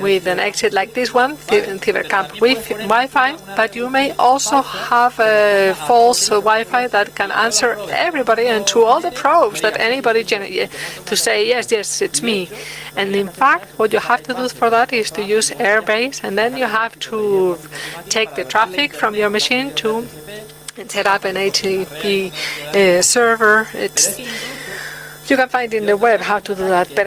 with an exit like this one, CyberCamp Wi-Fi, but you may also have a false Wi-Fi that can answer everybody and to all the probes that anybody to say, yes, it's me. And in fact, what you have to do for that is to use Airbase, and then you have to take the traffic from your machine to set up an HTTP server. You can find in the web how to do that, but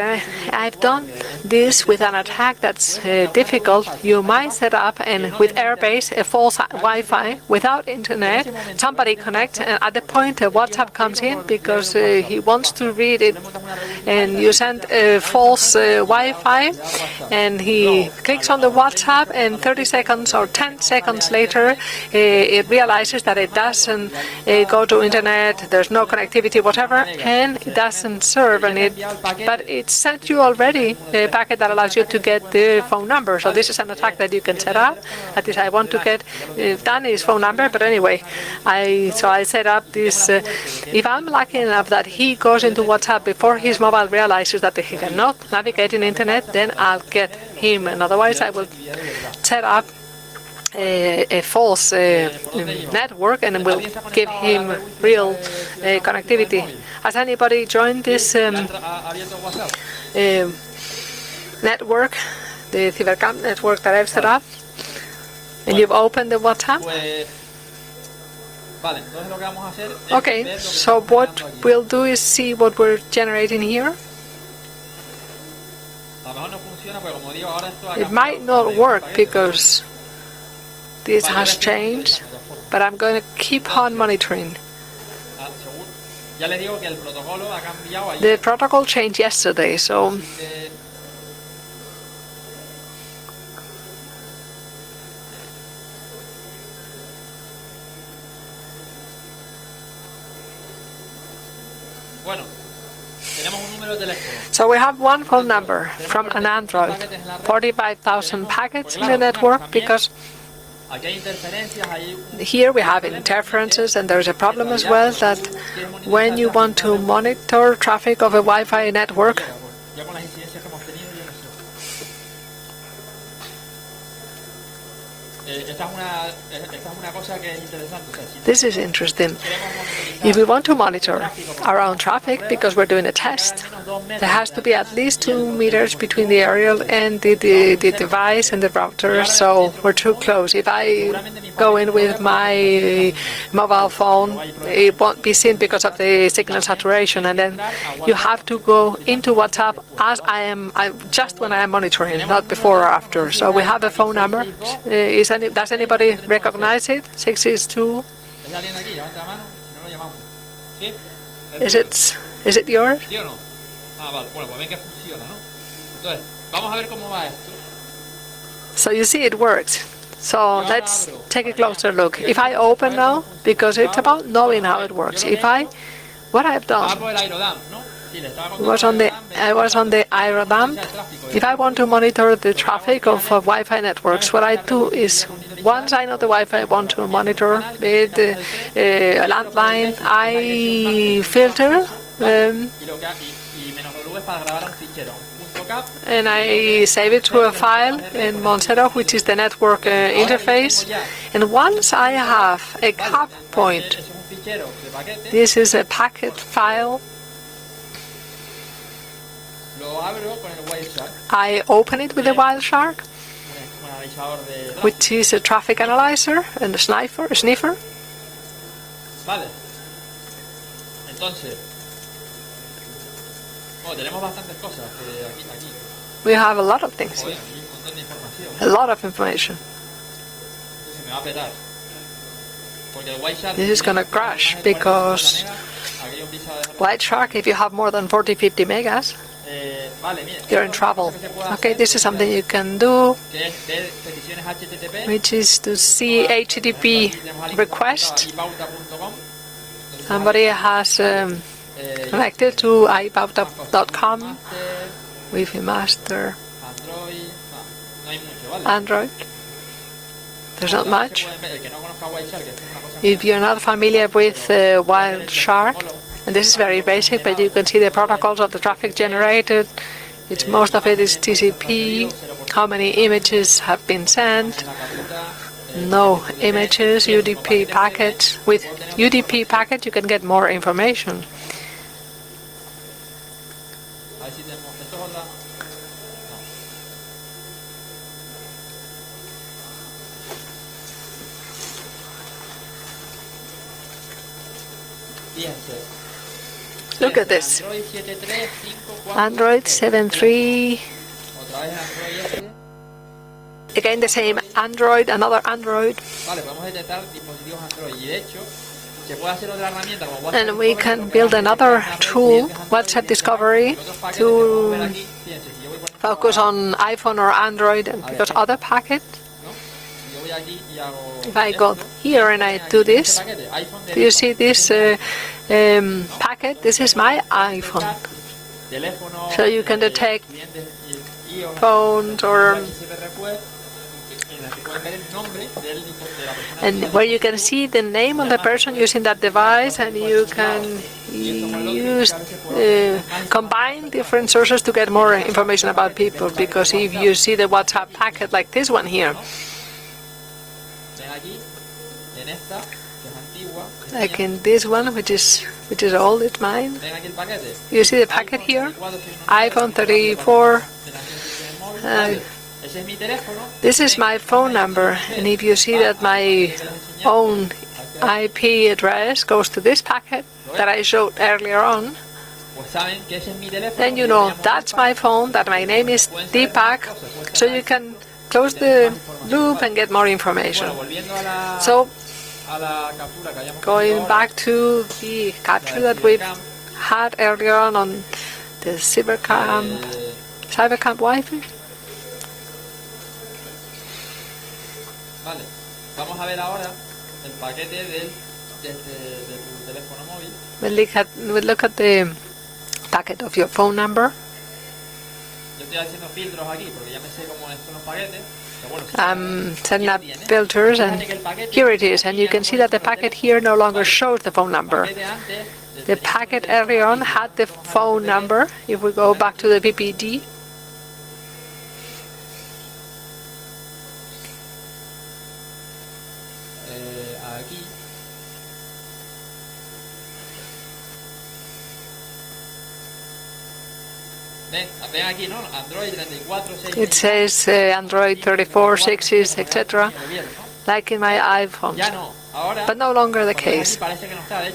I've done this with an attack that's difficult. You might set up, and with Airbase, a false Wi-Fi without internet. Somebody connects, and at the point WhatsApp comes in because he wants to read it, and you send a false Wi-Fi, and he clicks on the WhatsApp, and 30 seconds or 10 seconds later, it realizes that it doesn't go to internet, there's no connectivity, whatever, and it doesn't serve, but it sent you already a packet that allows you to get the phone number. So this is an attack that you can set up. At least I want to get Danny's phone number, but anyway, I set up this. If I'm lucky enough that he goes into WhatsApp before his mobile realizes that he cannot navigate in internet, then I'll get him, and otherwise I will set up a false network and will give him real connectivity. Has anybody joined this network, the CyberCamp network that I've set up? And you've opened the WhatsApp? Okay, so what we'll do is see what we're generating here. It might not work because this has changed, but I'm going to keep on monitoring. The protocol changed yesterday, so we have one phone number from an Android, 45,000 packets in the network, because here we have interferences, and there's a problem as well that when you want to monitor traffic of a Wi-Fi network, This is interesting. If we want to monitor our own traffic, because we're doing a test, there has to be at least 2 meters between the aerial and the device and the router, so we're too close. If I go in with my mobile phone, it won't be seen because of the signal saturation, and then you have to go into WhatsApp as just when I am monitoring, not before or after. So we have a phone number. Does anybody recognize it? 662. Is it yours? So you see it works. So let's take a closer look. If I open now, because it's about knowing how it works. What I've done was I was on the Aerodam. If I want to monitor the traffic of Wi-Fi networks, what I do is, once I know the Wi-Fi I want to monitor with a landline, I filter and I save it to a file in Monero, which is the network interface. And once I have a cap point, this is a packet file, I open it with a Wireshark, which is a traffic analyzer and a sniffer. We have a lot of things here. A lot of information. This is going to crash because Wireshark, if you have more than 40-50 megas, you're in trouble. Okay, this is something you can do, which is to see HTTP request. Somebody has connected to ibauta.com with a master Android. There's not much. If you're not familiar with Wireshark, and this is very basic, but you can see the protocols of the traffic generated. Most of it is TCP, how many images have been sent, no images, UDP packets. With UDP packet you can get more information. Look at this. Android 7.3. Again the same Android, another Android. And we can build another tool, WhatsApp Discovery, to focus on iPhone or Android, and because other packets. If I go here and I do this, do you see this packet? This is my iPhone. So you can detect phones and where you can see the name of the person using that device, and you can combine different sources to get more information about people. Because if you see the WhatsApp packet like this one here, like in this one, which is old, it's mine. You see the packet here, iPhone 34. This is my phone number, and if you see that my own IP address goes to this packet that I showed earlier on, then you know that's my phone, that my name is Deepak, so you can close the loop and get more information. So, going back to the capture that we've had earlier on the CyberCamp Wi-Fi. We'll look at the packet of your phone number. I'm setting up filters, and here it is, and you can see that the packet here no longer shows the phone number. The packet earlier on had the phone number. If we go back to the PPD, Ven aquí, ¿no? Android 34, 6. It says Android 34, 6s, etc. Like in my iPhone. But no longer the case.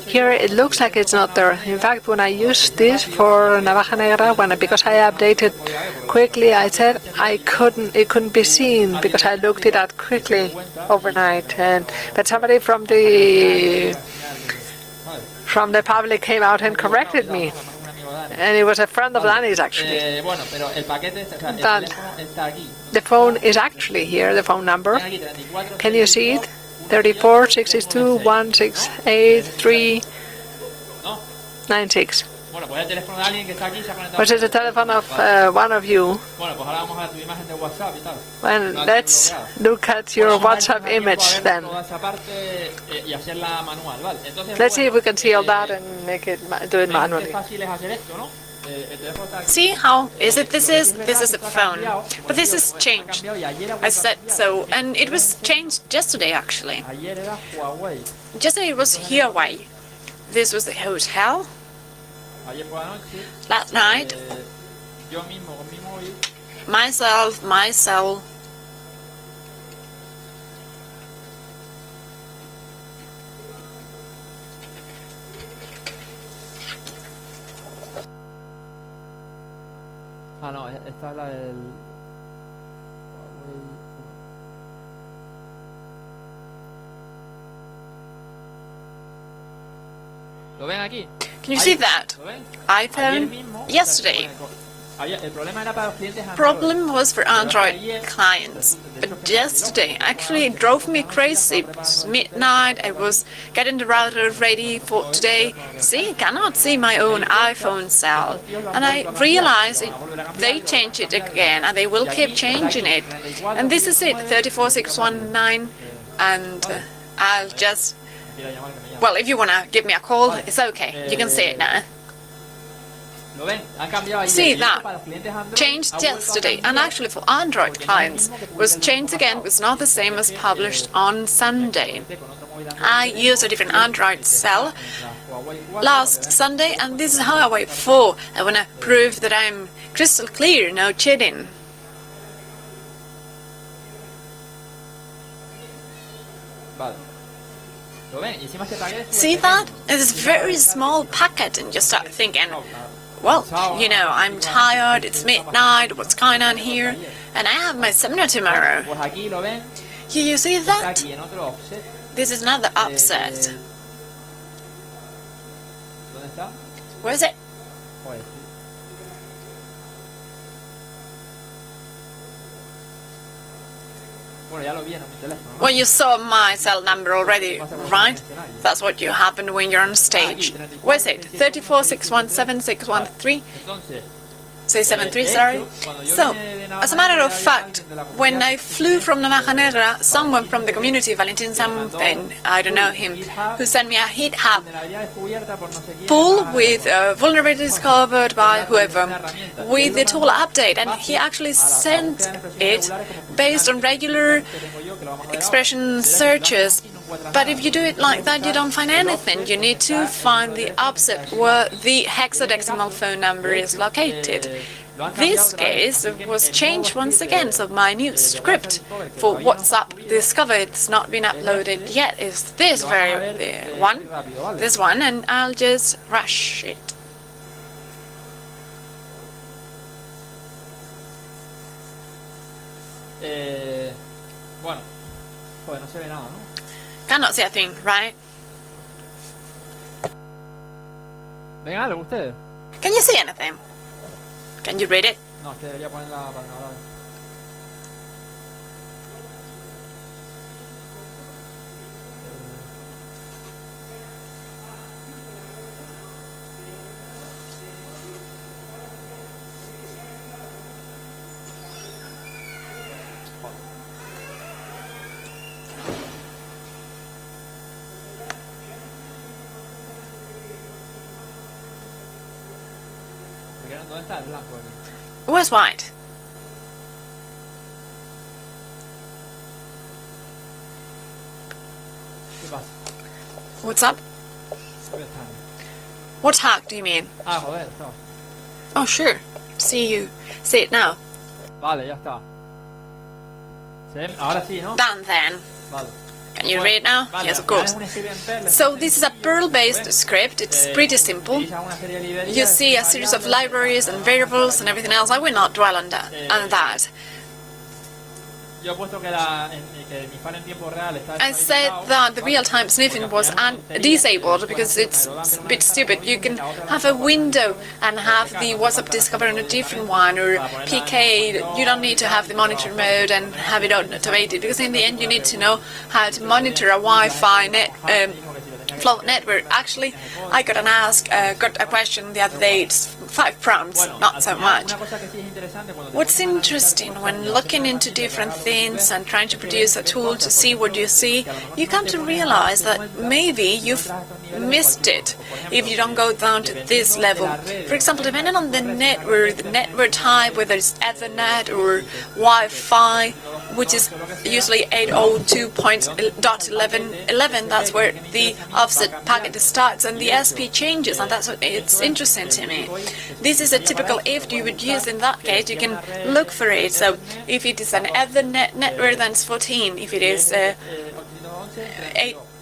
Here it looks like it's not there. In fact, when I used this for Navaja Negra, because I updated quickly, I said it couldn't be seen because I looked it up quickly overnight. But somebody from the public came out and corrected me. And it was a friend of Danny's, actually. But the phone is actually here, the phone number. Can you see it? 34 62 168 396. Which is the telephone of one of you. Well, let's look at your WhatsApp image then. Let's see if we can see all that and do it manually. See how easy this is? This is a phone. But this is changed. I said so. And it was changed yesterday, actually. Yesterday it was Huawei. This was the hotel. Last night, my cell. Ah, no, esta es la del... ¿Lo ven aquí? Can you see that? iPhone yesterday. Problem was for Android clients, but yesterday actually it drove me crazy. It was midnight, I was getting the router ready for today. See, I cannot see my own iPhone cell. And I realized they changed it again, and they will keep changing it. And this is it, 34619, and I'll just... Well, if you want to give me a call, it's okay. You can see it now. See that? Changed yesterday, and actually for Android clients was changed again. Was not the same as published on Sunday. I used a different Android cell last Sunday, and this is how I wait for. I want to prove that I'm crystal clear, no cheating. See that? It's a very small packet, and you start thinking, well, you know, I'm tired, it's midnight, what's going on here? And I have my seminar tomorrow. You see that? This is another offset. Where is it? Well, you saw my cell number already, right? That's what you happen when you're on stage. Where is it? 346176113? Say 73, sorry. So, as a matter of fact, when I flew from Navaja Negra, someone from the community, Valentin something, I don't know him, who sent me a heat hub full with vulnerabilities discovered by whoever, with the tool update, and he actually sent it based on regular expression searches. But if you do it like that, you don't find anything. You need to find the offset where the hexadecimal phone number is located. This case was changed once again, so my new script for WhatsApp Discover, it's not been uploaded yet, is this one, and I'll just rush it. Bueno, joder, no se ve nada, ¿no? Cannot see a thing, right? ¿Ven algo ustedes? Can you see anything? Can you read it? No, es que debería ponerla para ahora. ¿Dónde está el blanco aquí? Where's white? ¿Qué pasa? What's up? ¿Dónde está? What hack do you mean? Ah, joder, está. Oh, sure. See it now. Vale, ya está. Ahora sí, ¿no? Done then. Vale. Can you read now? Yes, of course. So this is a Perl-based script. It's pretty simple. You see a series of libraries and variables and everything else. I will not dwell on that. I said that the real-time sniffing was disabled because it's a bit stupid. You can have a window and have the WhatsApp Discover on a different one, or PK. You don't need to have the monitor mode and have it automated, because in the end you need to know how to monitor a Wi-Fi flow network. Actually, I got a question the other day. It's 5 prompts, not so much. What's interesting when looking into different things and trying to produce a tool to see what you see, you come to realize that maybe you've missed it if you don't go down to this level. For example, depending on the network type, whether it's Ethernet or Wi-Fi, which is usually 802.11.11, that's where the offset packet starts, and the SP changes, and that's what it's interesting to me. This is a typical if you would use. In that case, you can look for it. So if it is an Ethernet network, then it's 14. If it is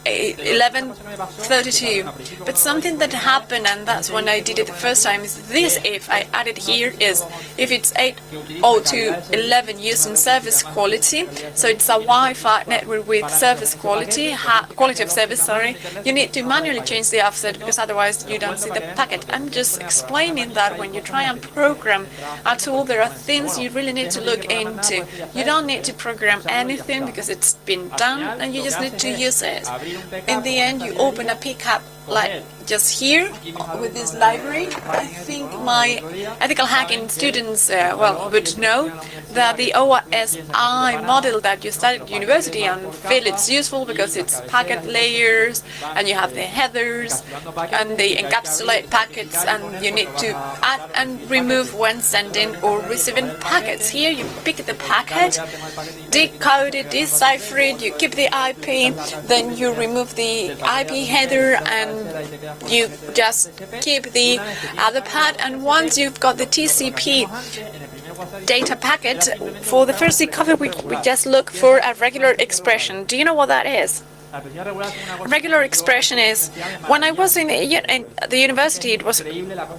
1132. But something that happened, and that's when I did it the first time, is this if I added here is if it's 802.11 using service quality, so it's a Wi-Fi network with service quality of service, sorry, you need to manually change the offset, because otherwise you don't see the packet. I'm just explaining that when you try and program a tool, there are things you really need to look into. You don't need to program anything because it's been done, and you just need to use it. In the end, you open a pickup like just here with this library. I think my ethical hacking students would know that the OSI model that you studied at university and feel it's useful because it's packet layers, and you have the headers, and they encapsulate packets, and you need to add and remove when sending or receiving packets. Here you pick the packet, decode it, decipher it, you keep the IP, then you remove the IP header, and you just keep the other part. And once you've got the TCP data packet, for the first recovery we just look for a regular expression. Do you know what that is? Regular expression is, when I was in the university, it was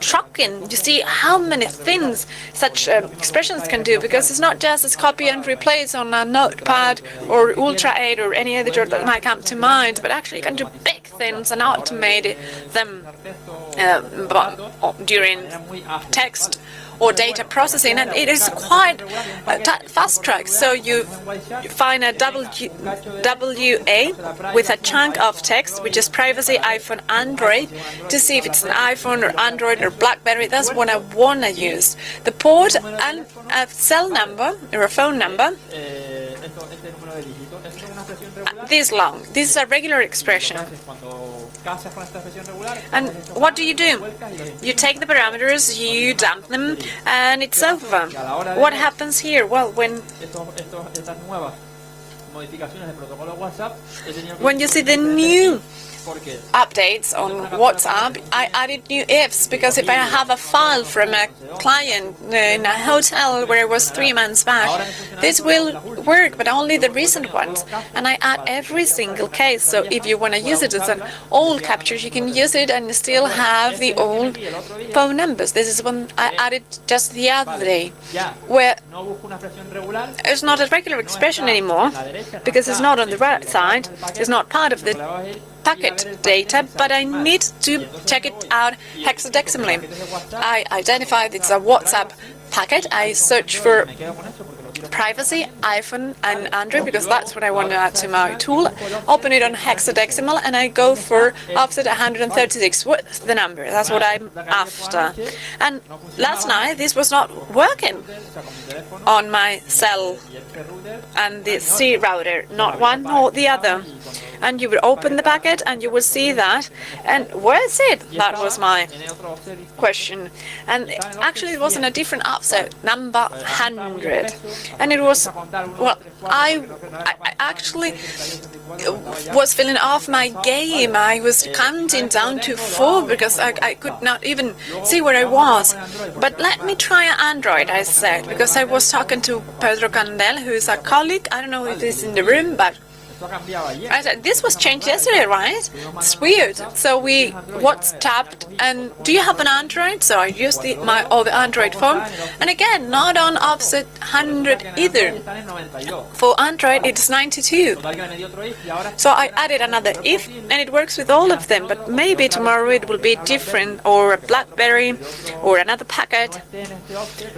shocking. You see how many things such expressions can do, because it's not just as copy and replace on a notepad or Ultra 8 or any other tool that might come to mind, but actually you can do big things and automate them during text or data processing, and it is quite fast track. So you find a WA with a chunk of text, which is privacy, iPhone, Android, to see if it's an iPhone or Android or BlackBerry. That's what I want to use. The port and a cell number or a phone number. This long. This is a regular expression. And what do? You take the parameters, you dump them, and it's over. What happens here? Well, when you see the new updates on WhatsApp, I added new ifs, because if I have a file from a client in a hotel where it was 3 months back, this will work, but only the recent ones. And I add every single case. So if you want to use it as an old capture, you can use it and still have the old phone numbers. This is one I added just the other day, where it's not a regular expression anymore, because it's not on the right side, it's not part of the packet data, but I need to check it out hexadecimally. I identify it's a WhatsApp packet. I search for privacy, iPhone and Android, because that's what I want to add to my tool. Open it on hexadecimal, and I go for offset 136. What's the number? That's what I'm after. And last night this was not working on my cell and the C router, not one nor the other. and you would open the packet and you would see that. And where's it? That was my question. And actually it was in a different offset, number 100. And it was, well, I actually was filling off my game. I was counting down to 4 because I could not even see where I was. But let me try Android, I said, because I was talking to Pedro Candel, who is a colleague. I don't know if he's in the room, but I said, this was changed yesterday, right? It's weird. So we WhatsApped, and do you have an Android? So I used my Android phone, and again, not on offset 100 either. For Android, it's 92. So I added another if, and it works with all of them, but maybe tomorrow it will be different, or a BlackBerry, or another packet.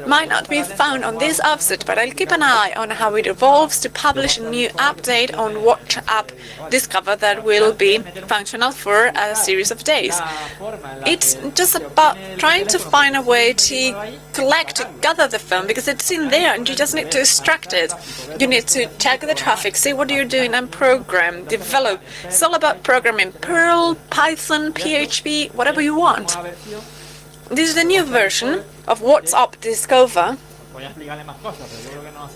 Might not be found on this offset, but I'll keep an eye on how it evolves to publish a new update on WhatsApp Discover that will be functional for a series of days. It's just about trying to find a way to gather the phone, because it's in there and you just need to extract it. You need to check the traffic, see what you're doing, and program, develop. It's all about programming. Perl, Python, PHP, whatever you want. This is the new version of WhatsApp Discover.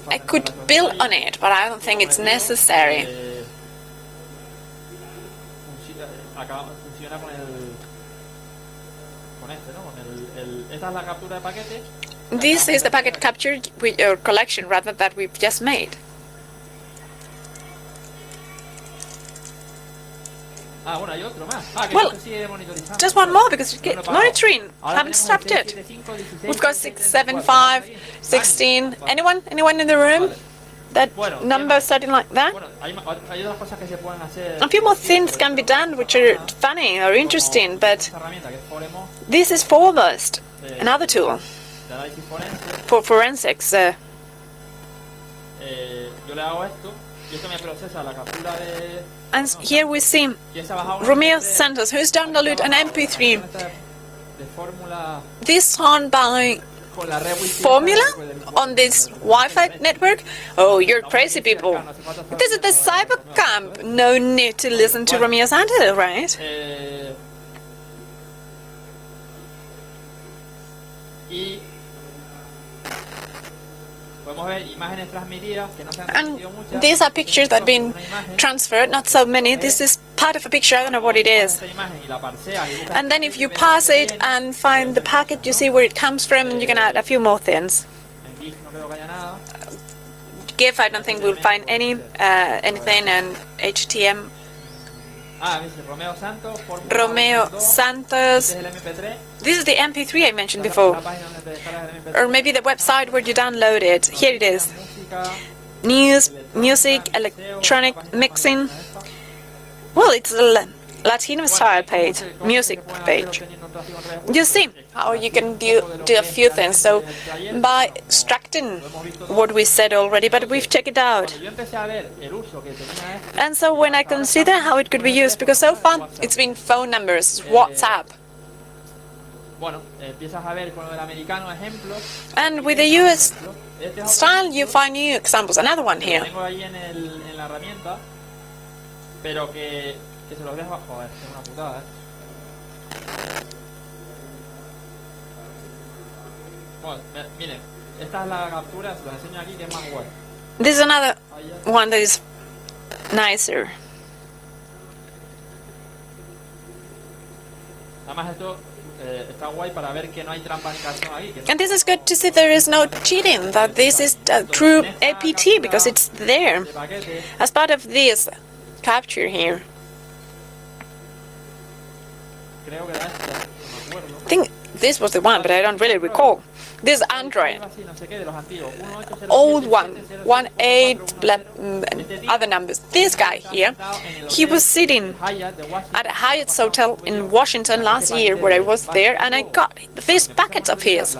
I could build on it, but I don't think it's necessary. This is the packet capture or collection rather that we've just made. Well, just one more because we get monitoring. Haven't stopped it. We've got 6, 7, 5, 16. Anyone in the room? That number starting like that? A few more things can be done which are funny or interesting, but this is Foremost, another tool for forensics. And here we see Romeo Santos, who's downloaded an MP3. This song by Formula on this Wi-Fi network? Oh, you're crazy people. This is the CyberCamp. No need to listen to Romeo Santos, right? And these are pictures that have been transferred, not so many. This is part of a picture, I don't know what it is. And then if you pass it and find the packet, you see where it comes from, and you can add a few more things. GIF, I don't think we'll find anything, and HTML. Romeo Santos. This is the MP3 I mentioned before. Or maybe the website where you download it. Here it is. News, music, electronic mixing. Well, it's a Latino style page, music page. You see how you can do a few things. So by extracting what we said already, but we've checked it out. And so when I consider how it could be used, because so far it's been phone numbers, WhatsApp. And with the US style, you find new examples. Another one here. This is another one that is nicer. And this is good to see there is no cheating, that this is a true APT because it's there as part of this capture here. I think this was the one, but I don't really recall. This Android, old one, 18, other numbers. This guy here, he was sitting at a Hyatt hotel in Washington last year where I was there, and I got these packets of his.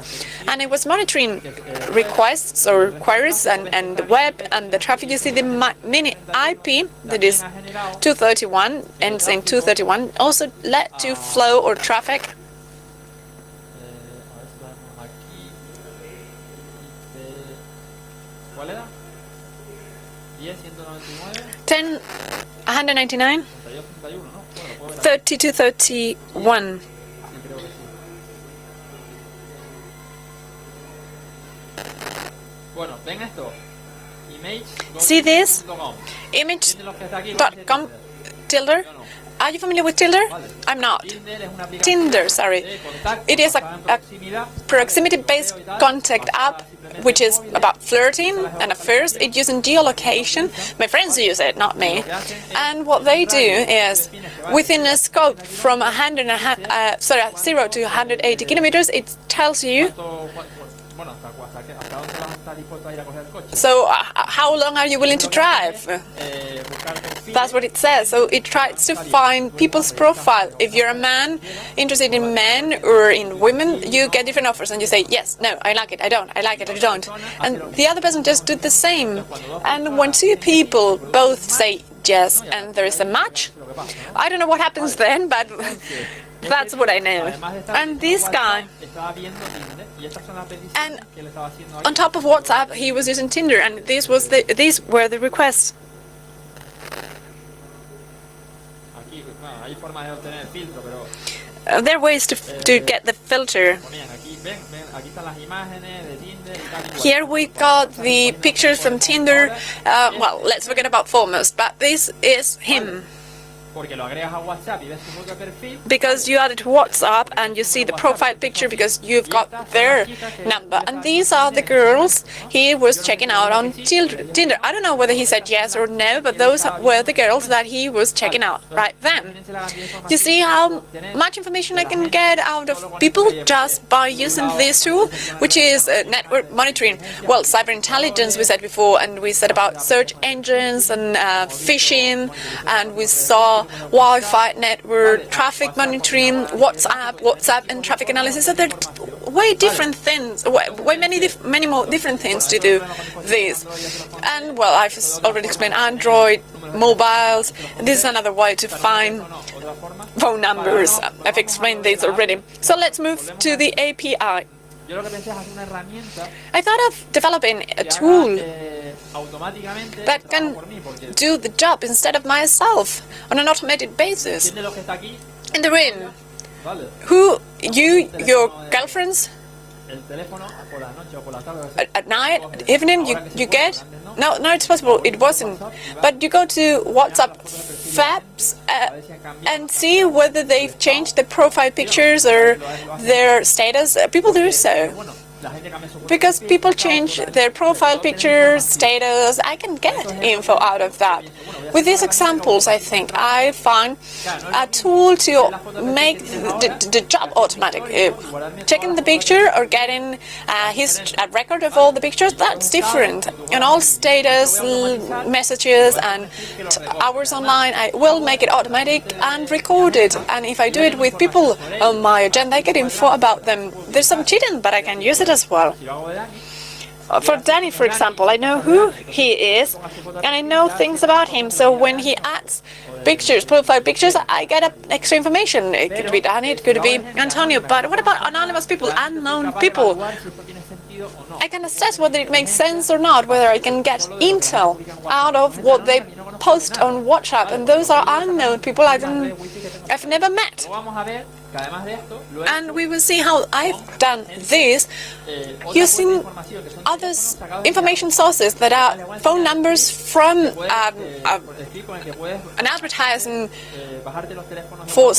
And I was monitoring requests or queries and the web and the traffic. You see the mini IP, that is 231, ends in 231, also led to flow or traffic. 10, 199, 30 to 31. Bueno, ven esto. See this? Image.com Tinder. Are you familiar with Tinder? I'm not. Tinder, sorry. It is a proximity-based contact app which is about flirting and affairs. It uses geolocation. My friends use it, not me. And what they do is, within a scope from 0 to 180 kilometers, it tells you. So, how long are you willing to drive? That's what it says. So it tries to find people's profile. If you're a man interested in men or in women, you get different offers and you say, yes, no, I like it, I don't, I like it, I don't. And the other person just did the same. And when two people both say yes and there is a match, I don't know what happens then, but that's what I know. And this guy, and on top of WhatsApp, he was using Tinder, and these were the requests. There are ways to get the filter. Here we got the pictures from Tinder. Well, let's forget about foremost, but this is him. Because you add it to WhatsApp and you see the profile picture because you've got their number. And these are the girls he was checking out on Tinder. I don't know whether he said yes or no, but those were the girls that he was checking out right then. You see how much information I can get out of people just by using this tool, which is network monitoring. Well, cyber intelligence we said before, and we said about search engines and phishing, and we saw Wi-Fi network, traffic monitoring, WhatsApp and traffic analysis. So there are way different things, many more different things to do this. And well, I've already explained Android, mobiles. This is another way to find phone numbers. I've explained this already. So let's move to the API. I thought of developing a tool that can do the job instead of myself on an automated basis. In the ring, your girlfriends, at night, evening, you get? No, it's possible, it wasn't. But you go to WhatsApp Fabs and see whether they've changed the profile pictures or their status. People do so. Because people change their profile pictures, status. I can get info out of that. With these examples, I think I find a tool to make the job automatic. Checking the picture or getting a record of all the pictures, that's different. And all status, messages and hours online, I will make it automatic and record it. And if I do it with people on my agenda, I get info about them. There's some cheating, but I can use it as well. For Danny, for example, I know who he is and I know things about him. So when he adds pictures, profile pictures, I get extra information. It could be Danny, it could be Antonio. But what about anonymous people, unknown people? I can assess whether it makes sense or not, whether I can get intel out of what they post on WhatsApp. And those are unknown people I've never met. And we will see how I've done this using other information sources that are phone numbers from an advertising for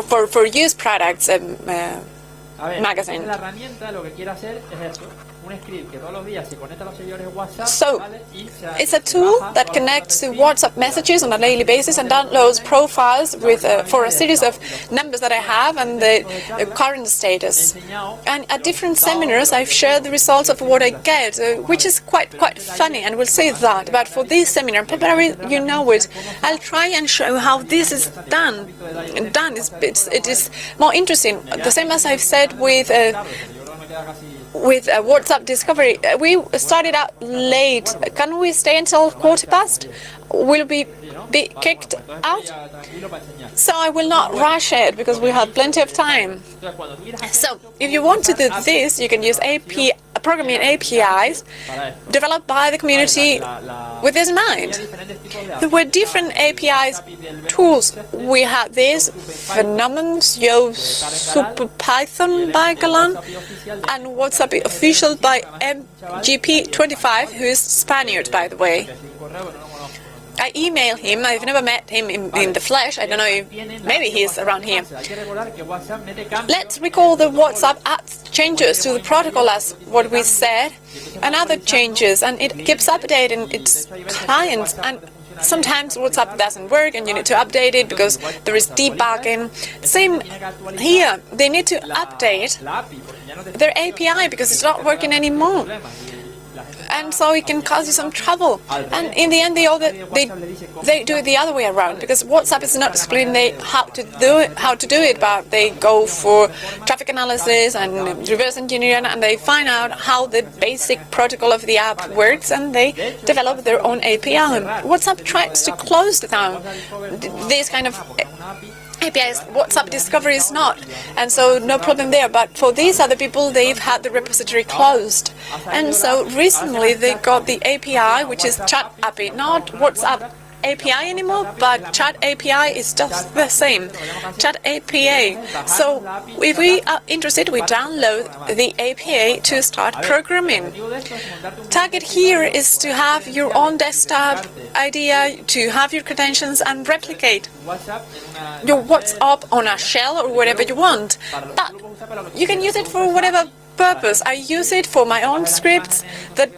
for used products magazine. So, it's a tool that connects to WhatsApp messages on a daily basis and downloads profiles for a series of numbers that I have and the current status. And at different seminars, I've shared the results of what I get, which is quite funny, and we'll say that. But for this seminar, probably you know it, I'll try and show how this is done. It is more interesting. The same as I've said with WhatsApp Discovery. We started out late. Can we stay until 1:15? We'll be be kicked out. So I will not rush it because we have plenty of time. So if you want to do this, you can use programming APIs developed by the community with this in mind. There were different APIs tools. We had this phenomenon, Super Python by Galan, and WhatsApp official by MGP25, who is Spaniard, by the way. I emailed him. I've never met him in the flesh. I don't know if maybe he's around here. Let's recall the WhatsApp adds changes to the protocol as what we said and other changes, and it keeps updating its clients. And sometimes WhatsApp doesn't work and you need to update it because there is debugging. Same here. They need to update their API because it's not working anymore. And so it can cause you some trouble. And in the end, they do it the other way around, because WhatsApp is not explaining how to do it, but they go for traffic analysis and reverse engineering, and they find out how the basic protocol of the app works, and they develop their own API. WhatsApp tries to close down this kind of APIs. WhatsApp Discovery is not, and so no problem there. But for these other people, they've had the repository closed, and so recently they got the API, which is Chat API, not WhatsApp API anymore, but Chat API is just the same, Chat API. So if we are interested, we download the API to start programming. Target here is to have your own desktop idea, to have your credentials and replicate your WhatsApp on a shell or whatever you want. But you can use it for whatever purpose. I use it for my own scripts that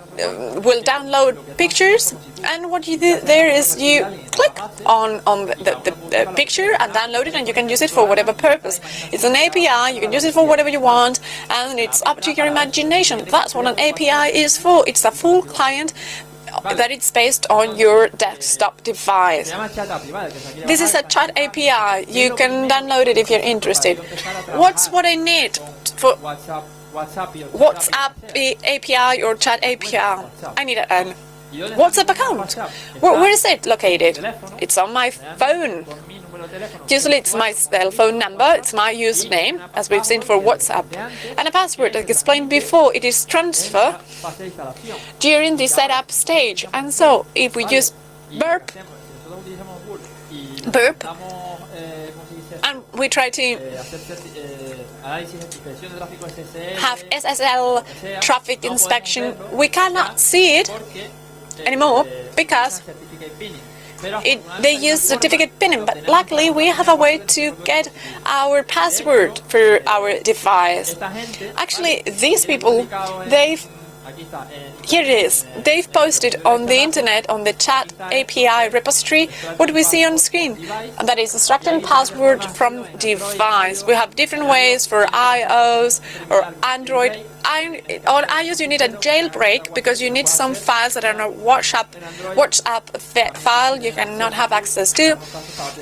will download pictures, and what you do there is you click on the picture and download it, and you can use it for whatever purpose. It's an API, you can use it for whatever you want, and it's up to your imagination. That's what an API is for. It's a full client that it's based on your desktop device. This is a Chat API. You can download it if you're interested. What's what I need for WhatsApp API or Chat API? I need an WhatsApp account. Where is it located? It's on my phone. Usually it's my cell phone number, it's my username, as we've seen for WhatsApp. And a password, like explained before, it is transfer during the setup stage. And so if we use burp, and we try to have SSL traffic inspection, we cannot see it anymore because they use certificate pinning, but luckily we have a way to get our password for our device. Actually, these people, here it is. They've posted on the internet, on the Chat API repository, what we see on screen. And that is extracting password from device. We have different ways for iOS or Android. On iOS you need a jailbreak because you need some files that are not WhatsApp file you cannot have access to.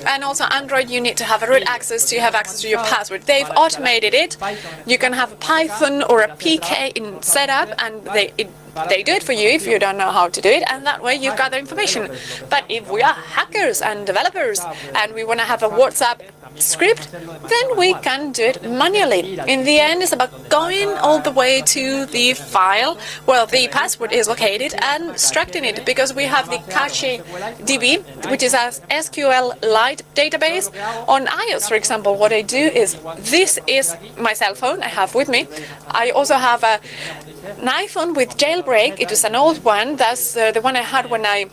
And also Android you need to have a root access to have access to your password. They've automated it. You can have a Python or a PK in setup, and they do it for you if you don't know how to do it, and that way you gather information. But if we are hackers and developers and we want to have a WhatsApp script, then we can do it manually. In the end, it's about going all the way to the file where the password is located and extracting it, because we have the Cache DB, which is a SQLite database. On iOS, for example, what I do is, this is my cell phone I have with me. I also have an iPhone with jailbreak. It is an old one. That's the one I had when I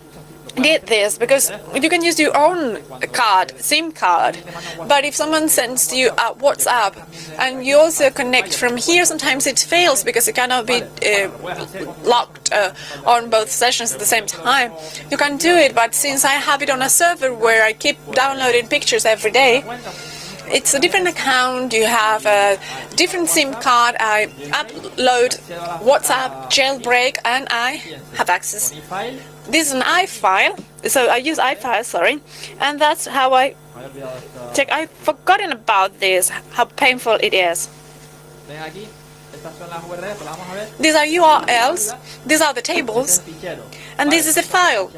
did this, because you can use your own card, SIM card, but if someone sends you a WhatsApp and you also connect from here, sometimes it fails because it cannot be locked on both sessions at the same time. You can do it, but since I have it on a server where I keep downloading pictures every day, it's a different account, you have a different SIM card, I upload WhatsApp, jailbreak, and I have access. This is an iFile, so I use iFile, sorry, and that's how I check. I've forgotten about this, how painful it is. Estas son las URLs, pues las vamos a ver. These are URLs, these are the tables, and this is a file.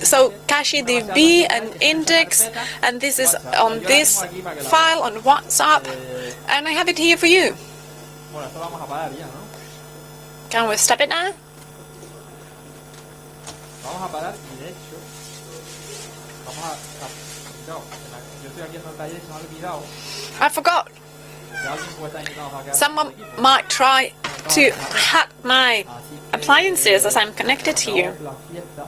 So cache DB and index, and this is on this file on WhatsApp, and I have it here for you. Bueno, esto lo vamos a parar ya, ¿no? Can we stop it now? Vamos a parar y de hecho vamos a no, yo estoy aquí en el taller y se me ha olvidado I forgot. que alguien puede estar intentando hackear. Someone might try to hack my appliances as I'm connected here. La fiesta.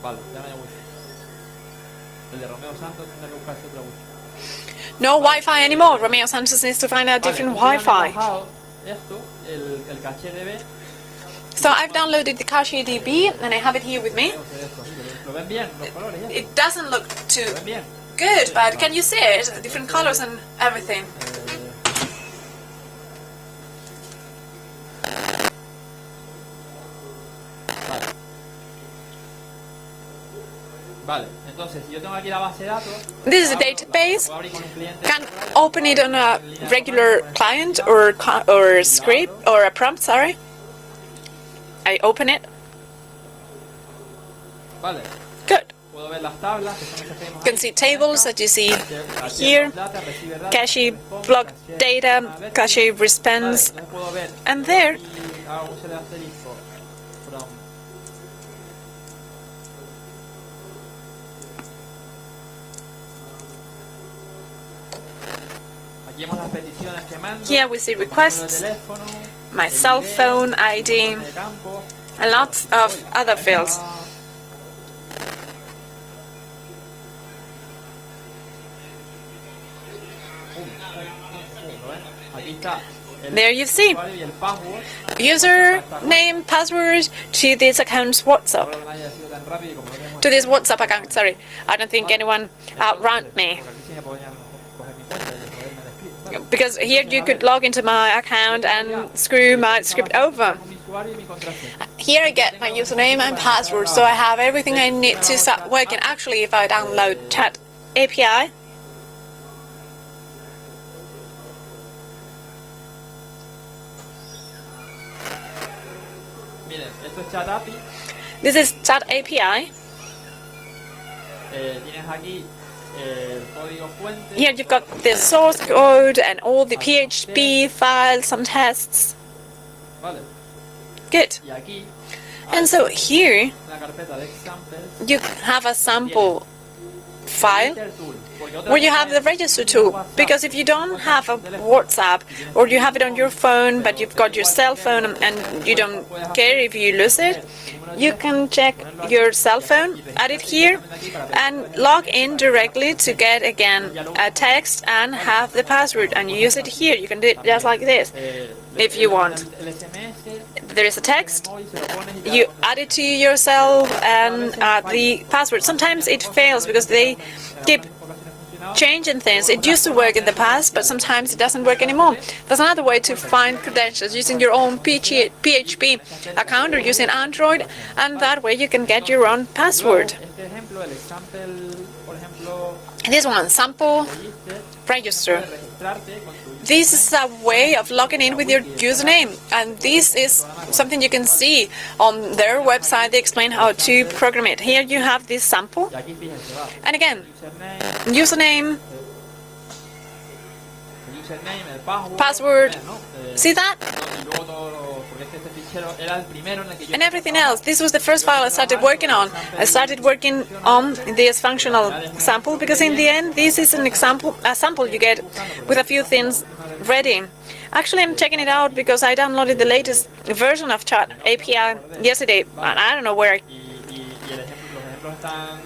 Vale, ya no hay wifi. El de Romeo Santos tendrá que buscarse otra wifi. No Wi-Fi anymore. Romeo Santos needs to find a different Wi-Fi. Esto, el caché DB. So I've downloaded the cache DB and I have it here with me. Lo ven bien, los colores ya. It doesn't look too Lo ven bien. good, but can you see it? Different colors and everything. Vale. Vale, entonces si yo tengo aquí la base de datos, This is a database. puedo abrir con un cliente. Can open it on a regular client or script or a prompt, sorry. I open it. Vale, Good. puedo ver las tablas que son esas que You vemos can ahí. see tables that you see Caché here. data, recibe data, Cache responde, block caché data, ver. cache Vale, response, entonces puedo ver and there y hago un select asterisco from. Aquí vemos las peticiones que mando. here we see Número de requests, teléfono, my el cell email, phone ID, de campo. and lots of other fields. ¿Lo ven? Aquí está el There you see. usuario y el password. Username, password to this account's WhatsApp. Espero que no haya sido tan rápido y como no tenemos To this WhatsApp account, sorry. I don't think anyone outran me. porque aquí sí me podrían coger mi cuenta y joderme el script. Vale. Because here you could log into my account and screw my script over. Con mi usuario y mi contraseña. Here I get my username and password, so I have everything I need to start working. Actually, if I download Chat API, Miren, esto es Chat API. this is Chat API. Tienes aquí el código fuente. Here you've got the source code and all the PHP files, some tests. Vale. Good. Y aquí And so here una carpeta de examples. you have a sample file Register tool, porque otra where you cosa have the es register tool. Because if you don't have a WhatsApp or you have it on your phone but you've got your cell phone and you don't care if you lose it, you can check your cell phone, add it here, and log in directly to get again a text and have the password, and you use it here. You can do it just like this if you want. el SMS, There is a text, móvil, se lo pones y ya you add it to yourself and add the password. Sometimes it fails because they keep changing things. It used to work in the past, but sometimes it doesn't work anymore. There's another way to find credentials using your own PHP account or using Android, and that way you can get your own password. Este ejemplo, el example, por ejemplo, This one, sample register, register. registrarte con tu This is a way of logging in with your username, and this is something you can see on their website. They explain how to program it. Here you have this sample, y aquí fíjense, va. and again, Username, username, el username, el password, Password. ¿no? see that? Y luego todo porque este fichero era el primero en el que yo And everything else. This was the first file I started working on. I started working on this functional sample because in the end, this is an example, a sample you get with a few things ready. Actually, I'm checking it out because I downloaded the latest version of Chat API yesterday, and I don't know where I y el ejemplo, los ejemplos están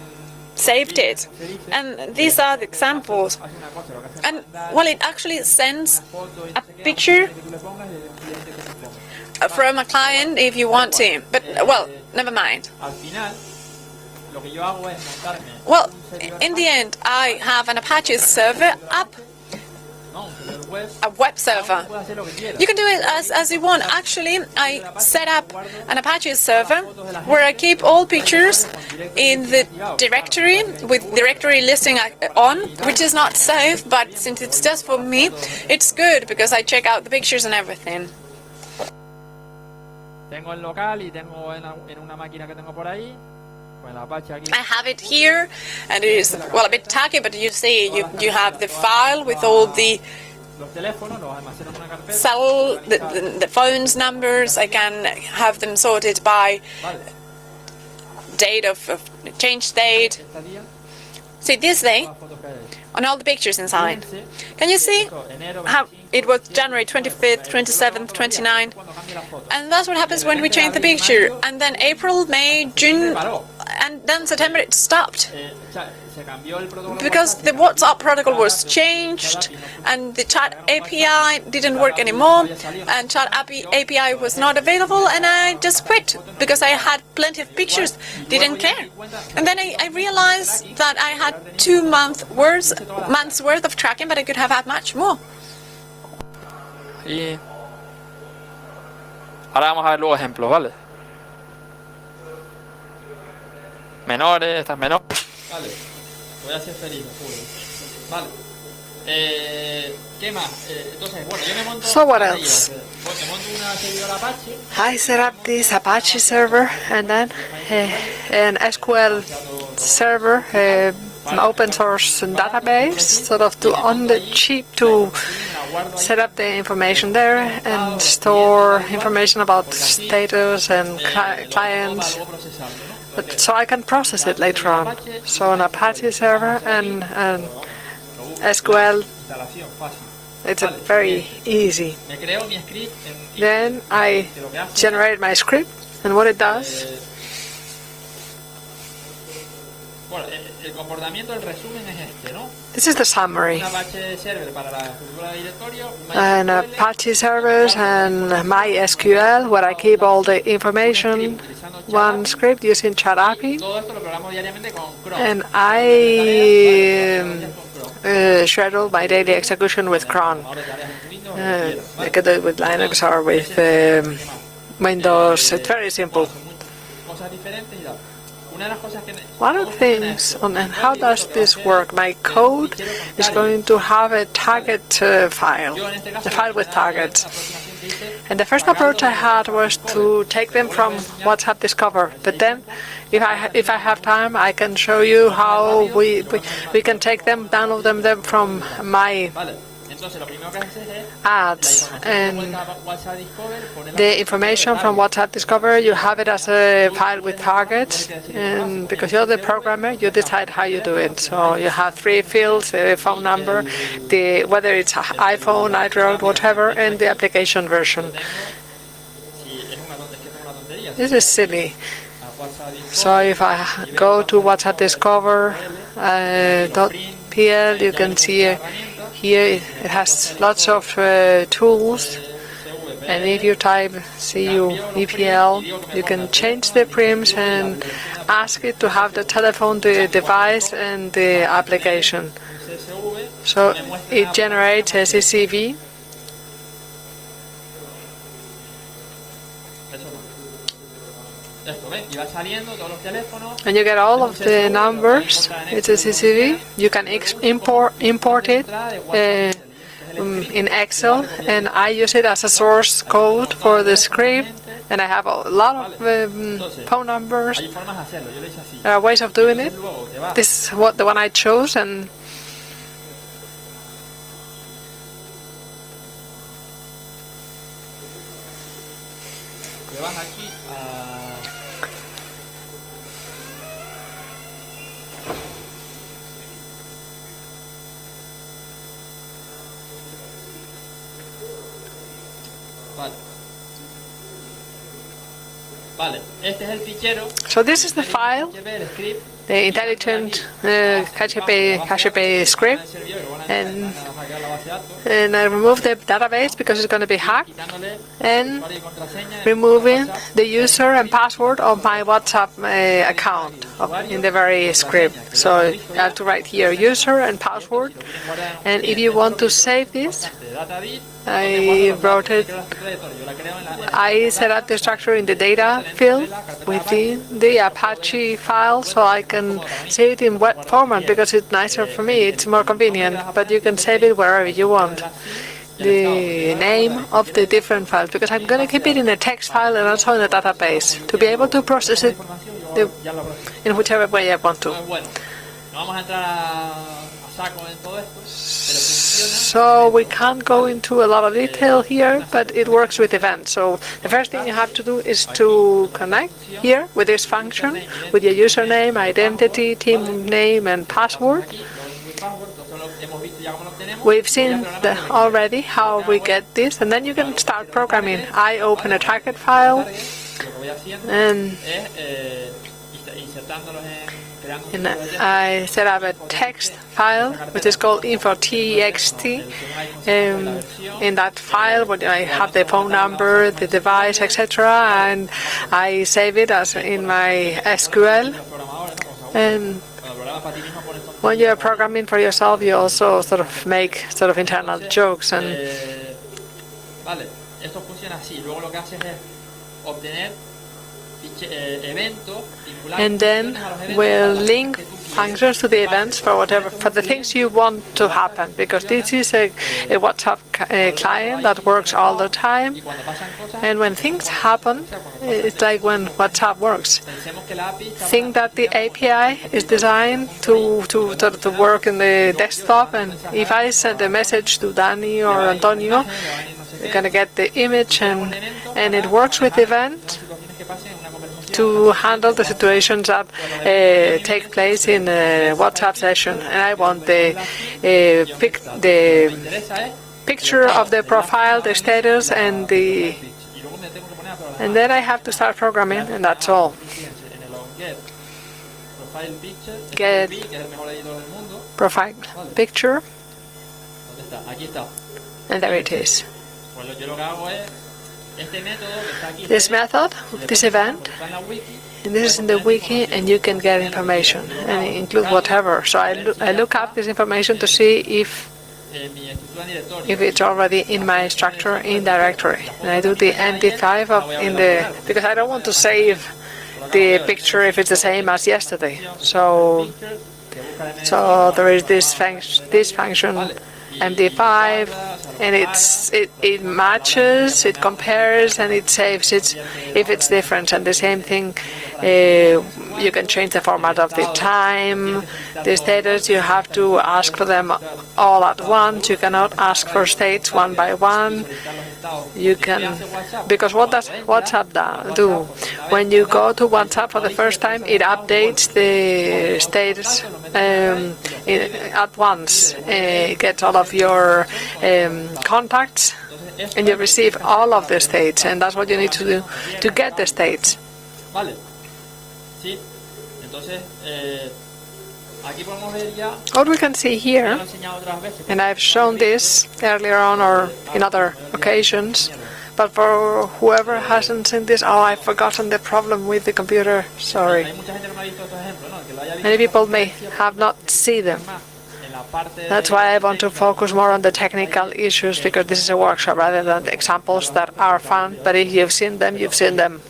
saved it. And these are the examples. hace una cosa, lo que hace And well, it actually sends foto y a no sé qué, picture que tú le pongas y del cliente que se ponga. from a client if you want to. But well, never mind. Al final, lo que yo hago es montarme Well, un servidor in the end, I have an Apache server up, no, un servidor a web server. You can do it as you want. Actually, I set up an Apache server where I keep all pictures in the directory with directory listing on, which is not safe, but since it's just for me, it's good because I check out the pictures and everything. Tengo el local y tengo en una máquina que tengo por ahí. I have it here, and it is, well, a bit tacky, but you see, you have the file with all the the phones numbers. I can have them sorted by date of change date. See, this day, on all the pictures inside. Can you see how it was January 25th, 27th, 29th? And that's what happens when we change the picture. And then April, May, June, and then September it stopped. Because the WhatsApp protocol was changed, and the chat API didn't work anymore, and chat API was not available, and I just quit because I had plenty of pictures, didn't care. And then I realized that I had 2 months worth of tracking, but I could have had much more. Y ahora vamos a ver luego ejemplos, ¿vale? Menores, estas menores. Vale, voy a ser feliz, juro. Vale. ¿Qué más? Entonces, bueno, yo me monto. So what else? Me monto una servidor Apache. I set up this Apache server and then an SQL server, an open source database, sort of on the cheap to set up the information there and store information about status and clients. But, so I can process it later on. So an Apache server and SQL, it's very easy. Then I generate my script, and what it does. This is the summary. An Apache servers and MySQL, where I keep all the information. One script using chat API, and I schedule my daily execution with cron. I can do it with Linux or with Windows. It's very simple. One of the things, and how does this work? My code is going to have a target file, a file with targets. And the first approach I had was to take them from WhatsApp Discover. But then, if I have time, I can show you how we can take them, download them from my ads, and the information from WhatsApp Discover, you have it as a file with targets, and because you're the programmer, you decide how you do it. So you have 3 fields: the phone number, whether it's iPhone, Android, whatever, and the application version. This is silly. So if I go to WhatsApp Discover .pl, you can see here it has lots of tools, and if you type CUEPL, you can change the prims and ask it to have the telephone, the device, and the application. So it generates a CSV. And you get all of the numbers. It's a CSV. You can import it in Excel, and I use it as a source code for the script. And I have a lot of phone numbers. There are ways of doing it. This is the one I chose, and so this is the file. the intelligent cache script, and I remove the database because it's going to be hacked, and removing the user and password of my WhatsApp account in the very script. So I have to write here user and password, and if you want to save this, I wrote it. I set up the structure in the data field within the Apache file, so I can save it in web format because it's nicer for me. It's more convenient, but you can save it wherever you want. The name of the different files, because I'm going to keep it in a text file and also in a database to be able to process it in whichever way I want to. So we can't go into a lot of detail here, but it works with events. So the first thing you have to do is to connect here with this function with your username, identity, team name, and password. We've seen already how we get this, and then you can start programming. I open a target file, and I set up a text file which is called info.txt. In that file, where I have the phone number, the device, etc., and I save it as in my SQL. And when you're programming for yourself, you also sort of make internal jokes. And then we'll link functions to the events for the things you want to happen, because this is a WhatsApp client that works all the time, and when things happen, it's like when WhatsApp works. Think that the API is designed to work in the desktop, and if I send a message to Danny or Antonio, they're going to get the image, and it works with event to handle the situations that take place in a WhatsApp session. And I want the picture of the profile, the status, and then I have to start programming, and that's all. Get profile picture, and there it is. This method, this event, and this is in the wiki, and you can get information and include whatever. So I look up this information to see if it's already in my structure in directory, and I do the MD5 because I don't want to save the picture if it's the same as yesterday. So there is this function MD5, and it matches, it compares, and it saves it if it's different. And the same thing, you can change the format of the time, the status. You have to ask for them all at once. You cannot ask for states one by one. You can, because what does WhatsApp do? When you go to WhatsApp for the first time, it updates the status at once. It gets all of your contacts, and you receive all of the states, and that's what you need to do to get the states. What we can see here, and I've shown this earlier on or in other occasions, but for whoever hasn't seen this, I've forgotten the problem with the computer, sorry. Many people may have not seen them. That's why I want to focus more on the technical issues, because this is a workshop rather than the examples that are fun, but if you've seen them, you've seen them.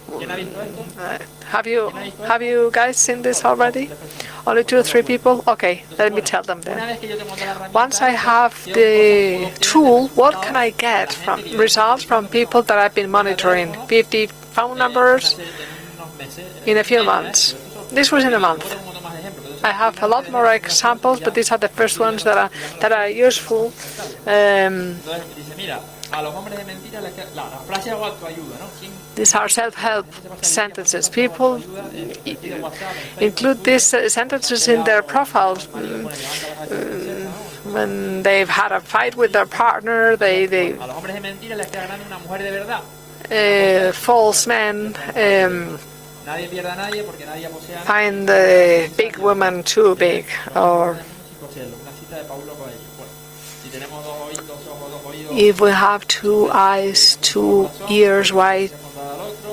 Have you guys seen this already? Only 2 or 3 people? Okay, let me tell them then. Once I have the tool, what can I get from results from people that I've been monitoring? 50 phone numbers in a few months. This was in a month. I have a lot more examples, but these are the first ones that are useful. These are self-help sentences. People include these sentences in their profiles. When they've had a fight with their partner, false men nadie pierda a nadie porque nadie posee a nadie. find the big woman too big, or Una cita de Paulo Coelho. Bueno, si tenemos dos ojos, dos oídos, if we have 2 eyes, 2 ears, why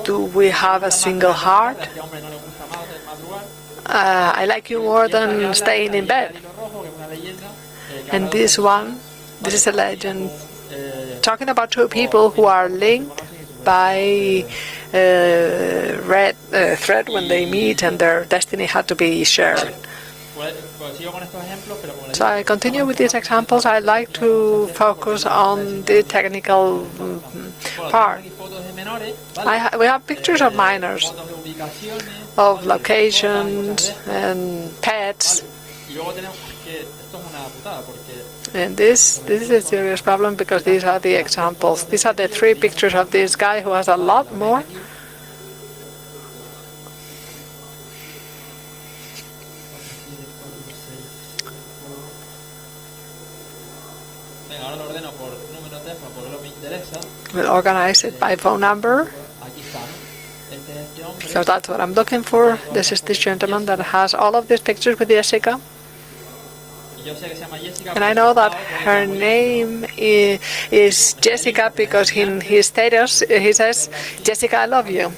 do we have a single heart? este hombre no le gusta más madrugar. I like you more than staying in bed. Hilo rojo, que es una leyenda, que And habla de this one, this is a legend talking about 2 people who are linked by red thread when they meet, and their destiny had to be shared. sigo con estos ejemplos, pero como les So I continue with these examples. I like to focus on the technical part. digo, fotos de menores, ¿vale? We have pictures of minors, Fotos de ubicaciones, of locations and pets. y luego tenemos que esto es una putada porque And this is a serious problem because these are the examples. These are the 3 pictures of this guy who has a lot more. venga, ahora lo ordeno por número de teléfono porque no me interesa. We'll organize it by phone number. Aquí está, ¿no? Este es este hombre. So that's what I'm looking for. This is this gentleman that has all of these pictures with Jessica. Y yo sé que se llama Jessica. And I know that her name is Jessica because in his status he says, Jessica, I love you.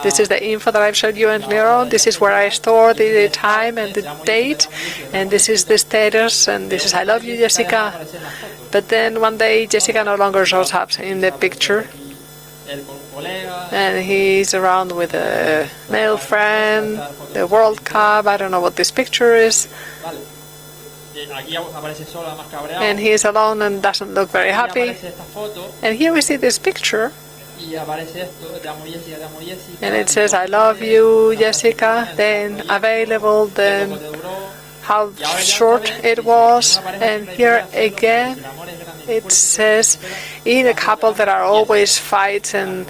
This is the info that I've showed you in Miro. This is where I store the time and the date. And this is the status. And this is, I love you, Jessica. But then one day Jessica no longer shows up in the picture. And he's around with a male friend, the World Cup. I don't know what this picture is. And he's alone and doesn't look very happy. And here we see this picture. And it says, I love you, Jessica, then available, then how short it was. And here again, it says, in a couple there are always fights and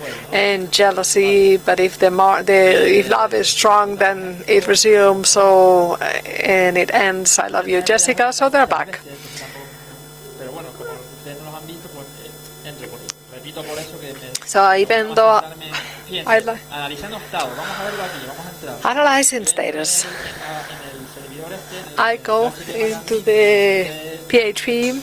jealousy, but if if love is strong, then it resumes, so, and it ends, I love you, Jessica, so they're back. So even though I like analyzing status, I go into the PHP.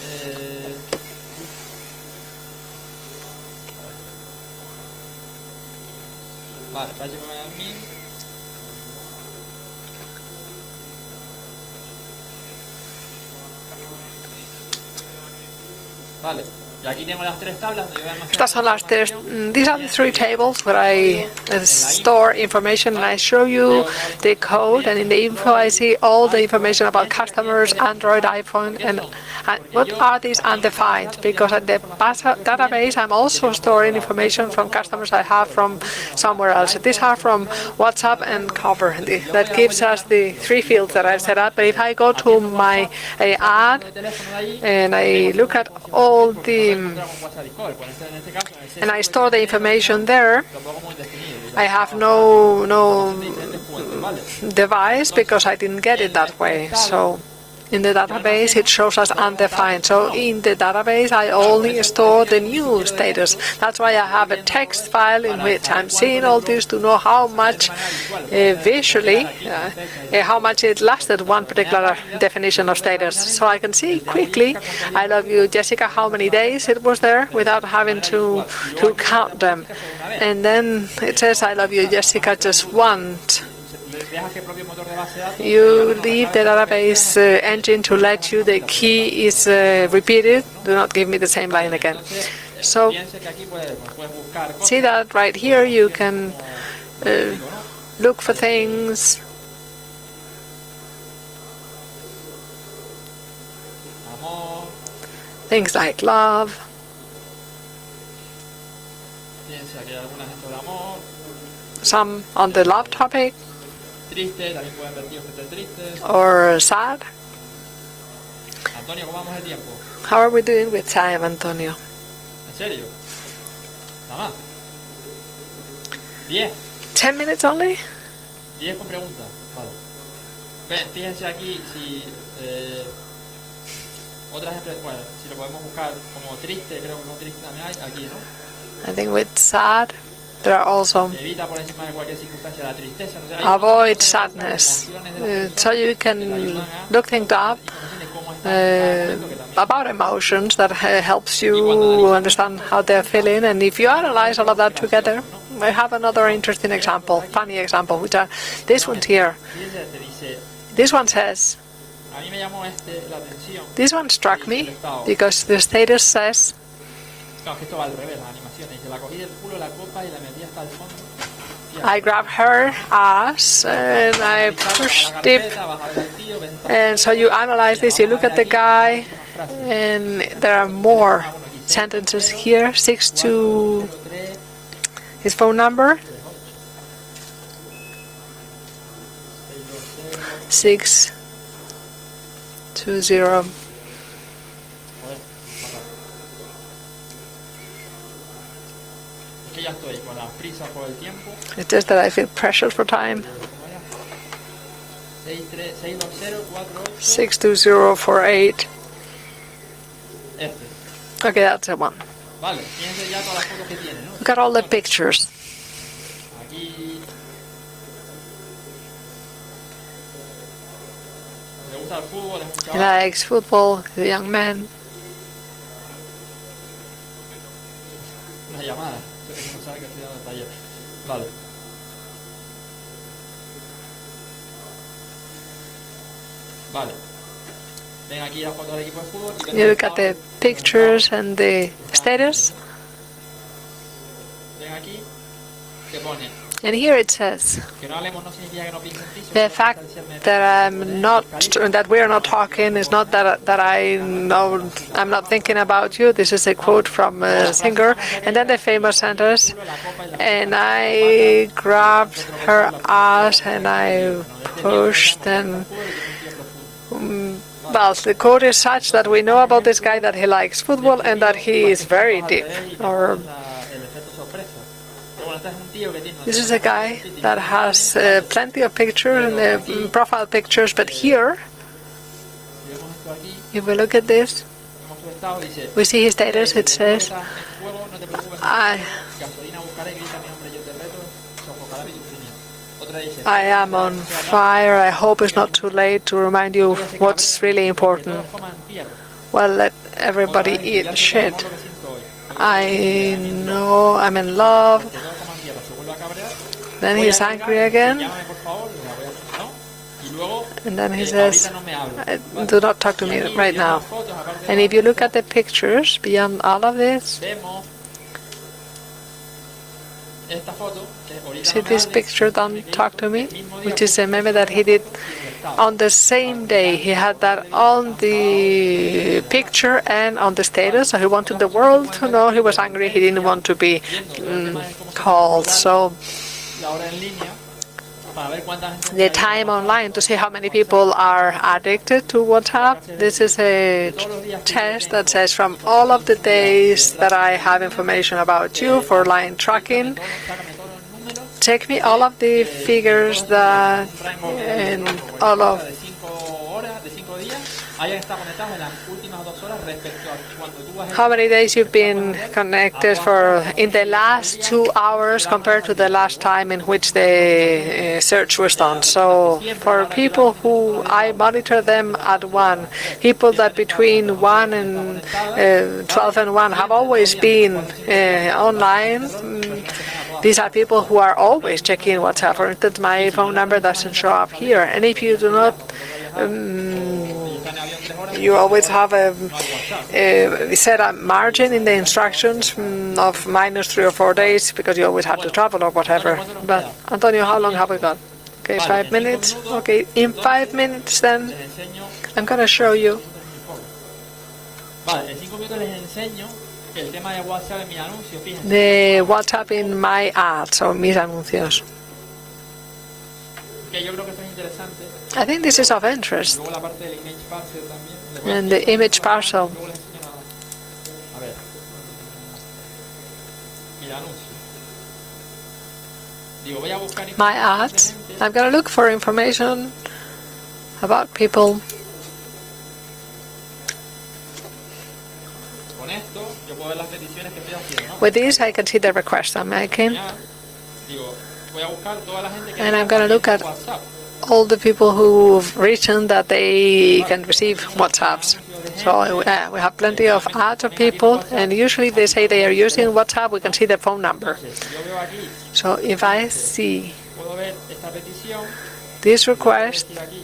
Vale. Y aquí tengo las 3 tablas. These are the 3 tables where I store information, and I show you the code, and in the info I see all the information about customers, Android, iPhone, and what are these undefined, because at the database I'm also storing information from customers I have from somewhere else. These are from WhatsApp and Cover. That gives us the 3 fields that I've set up. But if I go to my ad and I look at all the and I store the information there, I have no device because I didn't get it that way. So in the database it shows us undefined. So in the database I only store the new status. That's why I have a text file in which I'm seeing all this to know how much visually, how much it lasted one particular definition of status. So I can see quickly, I love you, Jessica, how many days it was there without having to count them. And then it says, I love you, Jessica, just once. You leave the database engine to let you the key is repeated. Do not give me the same line again. So see that right here you can look for things. Things like love. Some on the love topic. Or sad. How are we doing with time, Antonio? ¿En serio? Nada más. 10. 10 minutes only? 10 con preguntas. Vale. Ven, fíjense aquí si otras expresiones, bueno, si lo podemos buscar como triste, creo que como triste también hay aquí, ¿no? I think with sad. There are also Evita por encima de cualquier circunstancia la tristeza. Entonces, hay avoid sadness. So you can look things up about emotions that helps you understand how they're feeling. And if you analyze all of that together, I have another interesting example, funny example, which are this one here. This one says, a mí me llamó la atención. this one struck me because the status says, No, que esto va al revés, las animaciones. Dice, la cogí del culo, la copa y la metí hasta el fondo. I grabbed her ass and I pushed it. And so you analyze this, you look at the guy, and there are more sentences here. 6 to his phone number. 620. Es que ya estoy con las prisas por el tiempo. It's just that I feel pressured for time. 62048. Este. Okay, that's the one. Vale, fíjense ya todas las fotos que tiene, ¿no? Look at all the pictures. Aquí. Le gusta el fútbol, es un He chaval. likes football, he's a young man. Una llamada. No sabe que estoy dando el taller. Vale. Vale. Ven aquí la foto del equipo de fútbol. Y You look at the pictures and the status. Ven aquí. Que pone. And here it says, Que no hablemos no significa que no piense en ti. the fact that that we are not talking is not that I'm not thinking about you. This is a quote from a singer. And then the famous sentence, and I grabbed her ass and I pushed and well, the quote is such that we know about this guy that he likes football and that he is very deep. Or this is a guy that has plenty of pictures and profile pictures, but here, if we look at this, we see his status. It says, I am on fire. I hope it's not too late to remind you what's really important. Well, let everybody eat shit. I know I'm in love. Then he's angry again. And then he says, do not talk to me right now. And if you look at the pictures beyond all of this, see this picture, Don't Talk to Me, which is a meme that he did on the same day. He had that on the picture and on the status, so he wanted the world to know he was angry. He didn't want to be called. So the time online to see how many people are addicted to WhatsApp. This is a test that says from all of the days that I have information about you for line tracking, take me all of the figures that in all of how many days you've been connected for in the last 2 hours compared to the last time in which the search was done. So for people who I monitor them at 1, people that between 1 and 12 and 1 have always been online. These are people who are always checking WhatsApp. For instance, my phone number doesn't show up here. And if you do not, you always have a set a margin in the instructions of -3 or 4 days because you always have to travel or whatever. But Antonio, how long have we got? Okay, 5 minutes. Okay, in 5 minutes then, I'm going to show you. The WhatsApp in my ads or mis anuncios. I think this is of interest. And the image parcel. My ads. I'm going to look for information about people. With this, I can see the request I'm making. digo, voy a buscar toda la gente que And I'm tenga going to look at WhatsApp. all the people who've written that they can receive WhatsApps. So we have plenty of ads of people, and usually if they say they are using WhatsApp, we can see their phone number. Entonces, si yo veo aquí, So if I see puedo ver esta petición, this puedo request, decir aquí,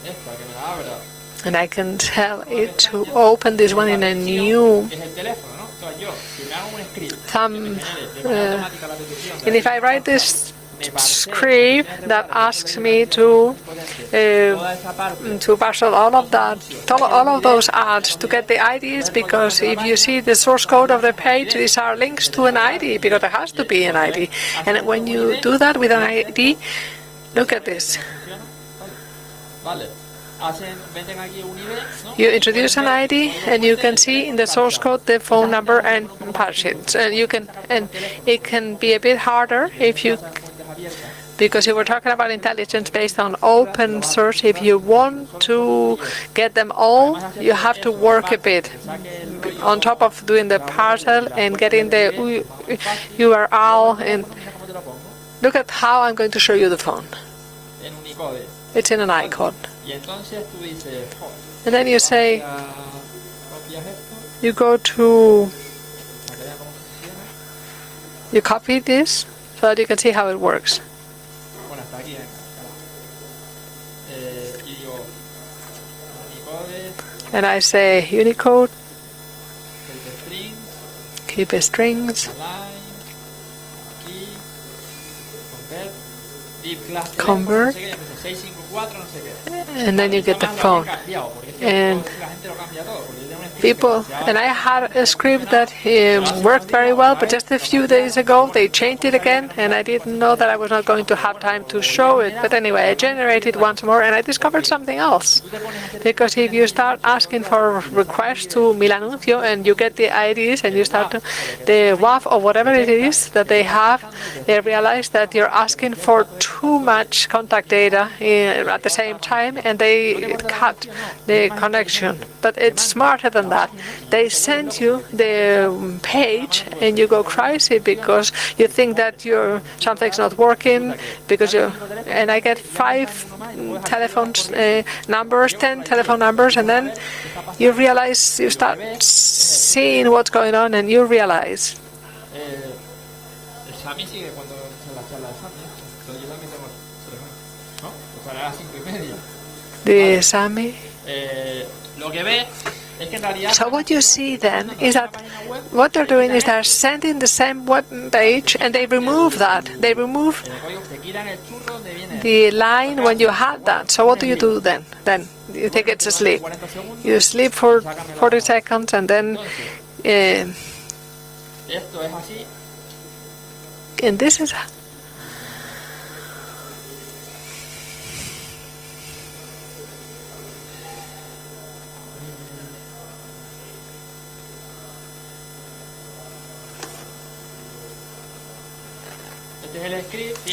esta, que me la abra. and I can tell it to open this one in a new Es el teléfono, ¿no? Entonces yo, si me hago un script, thumb, de manera automática la petición, and if I write this script that asks me to parcel all of that, all of those ads to get the IDs, because if you see the source code of the page, these are links to an ID, because there has to be an ID. And when you do that with an ID, look at this. vale. Meten aquí un ID, ¿no? You introduce an ID, and you can see in the source code the phone number and patch it. And it can be a bit harder if you, because you were talking about intelligence based on open source. If you want to get them all, you have to work a bit on top of doing the parcel and getting the URL. And look at how I'm going to show you the phone. En Unicode. It's in an icon. Y entonces tú dices, And then you say, copias esto, you go to, para que vean cómo funciona. you copy this so that you can see how it works. Bueno, hasta aquí, venga. Y digo, Unicode, And I say Unicode, el strings, keep strings, line, aquí, convert, deep class, Convert. no sé qué, 654, no sé qué. and then you get the phone. And people, and I had a script that worked very well, but just a few days ago they changed it again, and I didn't know that I was not going to have time to show it. But anyway, I generated once more, and I discovered something else. Because if you start asking for requests to Milanuncio, and you get the IDs, and you start the WAF or whatever it is that they have, they realize that you're asking for too much contact data at the same time, and they cut the connection. But it's smarter than that. They send you the page, and you go crazy because you think that something's not working, because and I get 5 telephones numbers, 10 telephone numbers, and then you realize, you start seeing what's going on, and you realize. El Sami sigue cuando se la charla de Sami, entonces yo también tengo teléfono, ¿no? O sea, a las 5:30. The Sami. Lo que ves es que en realidad. So what you see then is that what they're doing is they're sending the same web page, and they remove that. They remove the line when you had that. So what do you do then? Then you think it's a sleep. You sleep for 40 seconds, and then Esto es así. and this is.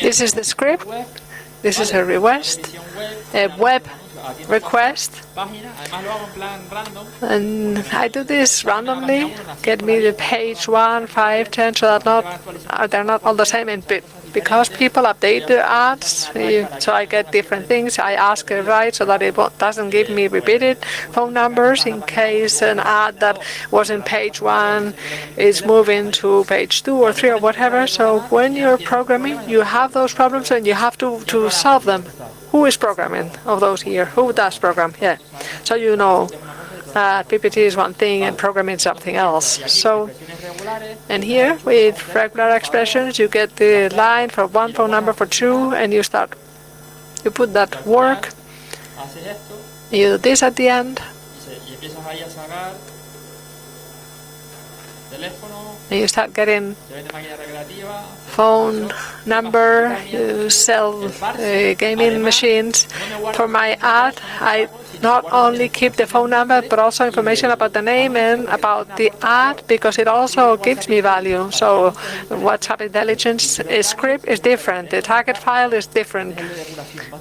This is the script. This is a request, a web request, and I do this randomly. Get me the page 1, 5, 10, so that they're not all the same. And because people update the ads, so I get different things. I ask it right so that it doesn't give me repeated phone numbers in case an ad that was in page 1 is moving to page 2 or 3 or whatever. So when you're programming, you have those problems and you have to solve them. Who is programming of those here? Who does program? Yeah. So you know PPT is one thing and programming is something else. So, and here with regular expressions, you get the line for 1, phone number for 2, and you put that work. You do this at the end. And you start getting phone number. You sell gaming machines. For my ad, I not only keep the phone number, but also information about the name and about the ad, because it also gives me value. So WhatsApp intelligence script is different. The target file is different.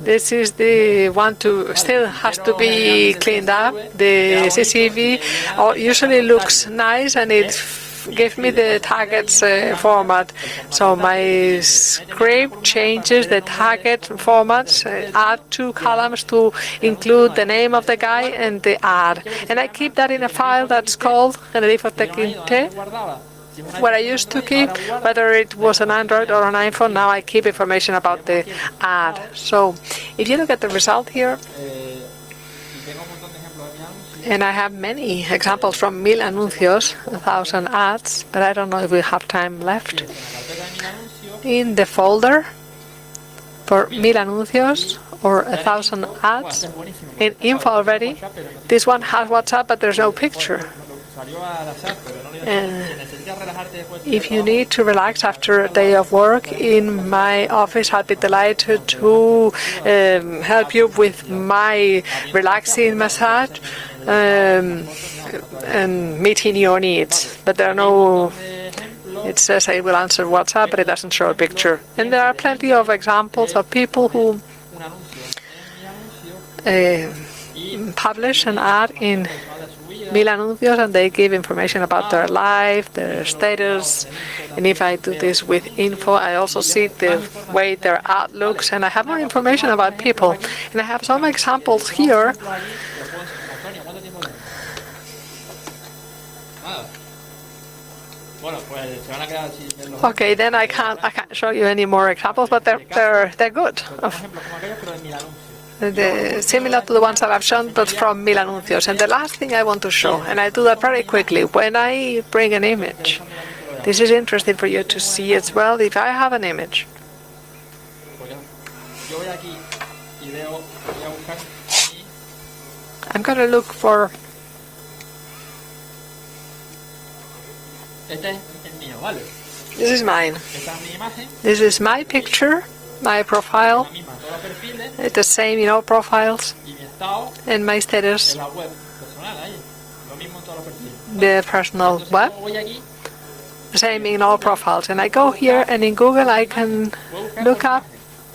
This is the one still has to be cleaned up. The CCV usually looks nice, and it give me the targets format. So my script changes the target formats, add 2 columns to include the name of the guy and the ad. And I keep that in a file that's called where I used to keep, whether it was an Android or an iPhone, now I keep information about the ad. So if you look at the result here, and I have many examples from 1000 anuncios, 1,000 ads, but I don't know if we have time left. In the folder for 1000 anuncios or 1,000 ads, in info already, this one has WhatsApp, but there's no picture. If you need to relax after a day of work, in my office I'll be delighted to help you with my relaxing massage and meeting your needs. But there are no, it says I will answer WhatsApp, but it doesn't show a picture. And there are plenty of examples of people who publish an ad in 1000 anuncios, and they give information about their life, their status. And if I do this with info, I also see the way their ad looks, and I have more information about people. And I have some examples here. Okay, then I can't show you any more examples, but they're good. Similar to the ones that I've shown, but from 1000 anuncios. And the last thing I want to show, and I do that very quickly, when I bring an image, this is interesting for you to see as well. If I have an image, I'm going to look for, this is mine. This is my picture, my profile. It's the same in all profiles, and my status, the personal web, the same in all profiles. And I go here, and in Google I can look up,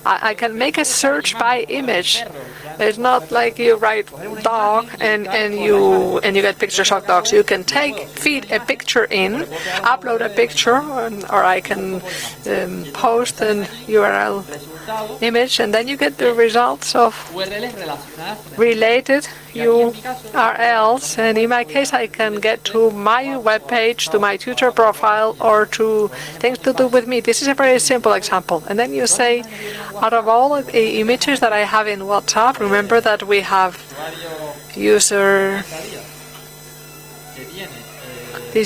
I can make a search by image. It's not like you write dog and you get pictures of dogs. You can feed a picture in, upload a picture, or I can post an URL image, and then you get the results of related URLs. And in my case, I can get to my web page, to my Twitter profile, or to things to do with me. This is a very simple example. And then you say, out of all of the images that I have in WhatsApp, remember that we have this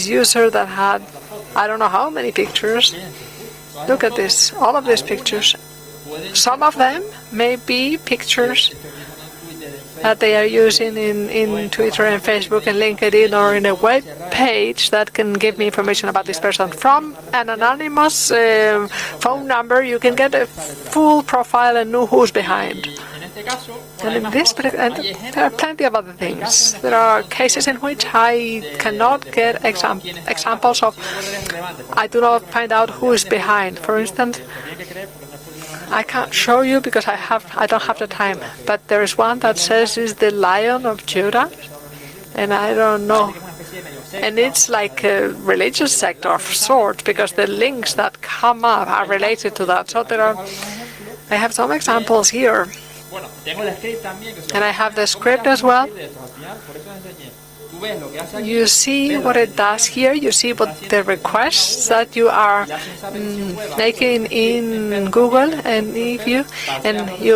user that had I don't know how many pictures. Look at this, all of these pictures. Some of them may be pictures that they are using in Twitter and Facebook and LinkedIn, or in a web page that can give me information about this person. From an anonymous phone number, you can get a full profile and know who's behind. And in this, and there are plenty of other things. There are cases in which I cannot get examples of, I do not find out who is behind. For instance, I can't show you because I don't have the time, but there is one that says is the Lion of Judah, and I don't know. And it's like a religious sect of sorts, because the links that come up are related to that. So I have some examples here. And I have the script as well. You see what it does here. You see what the requests that you are making in Google, and if you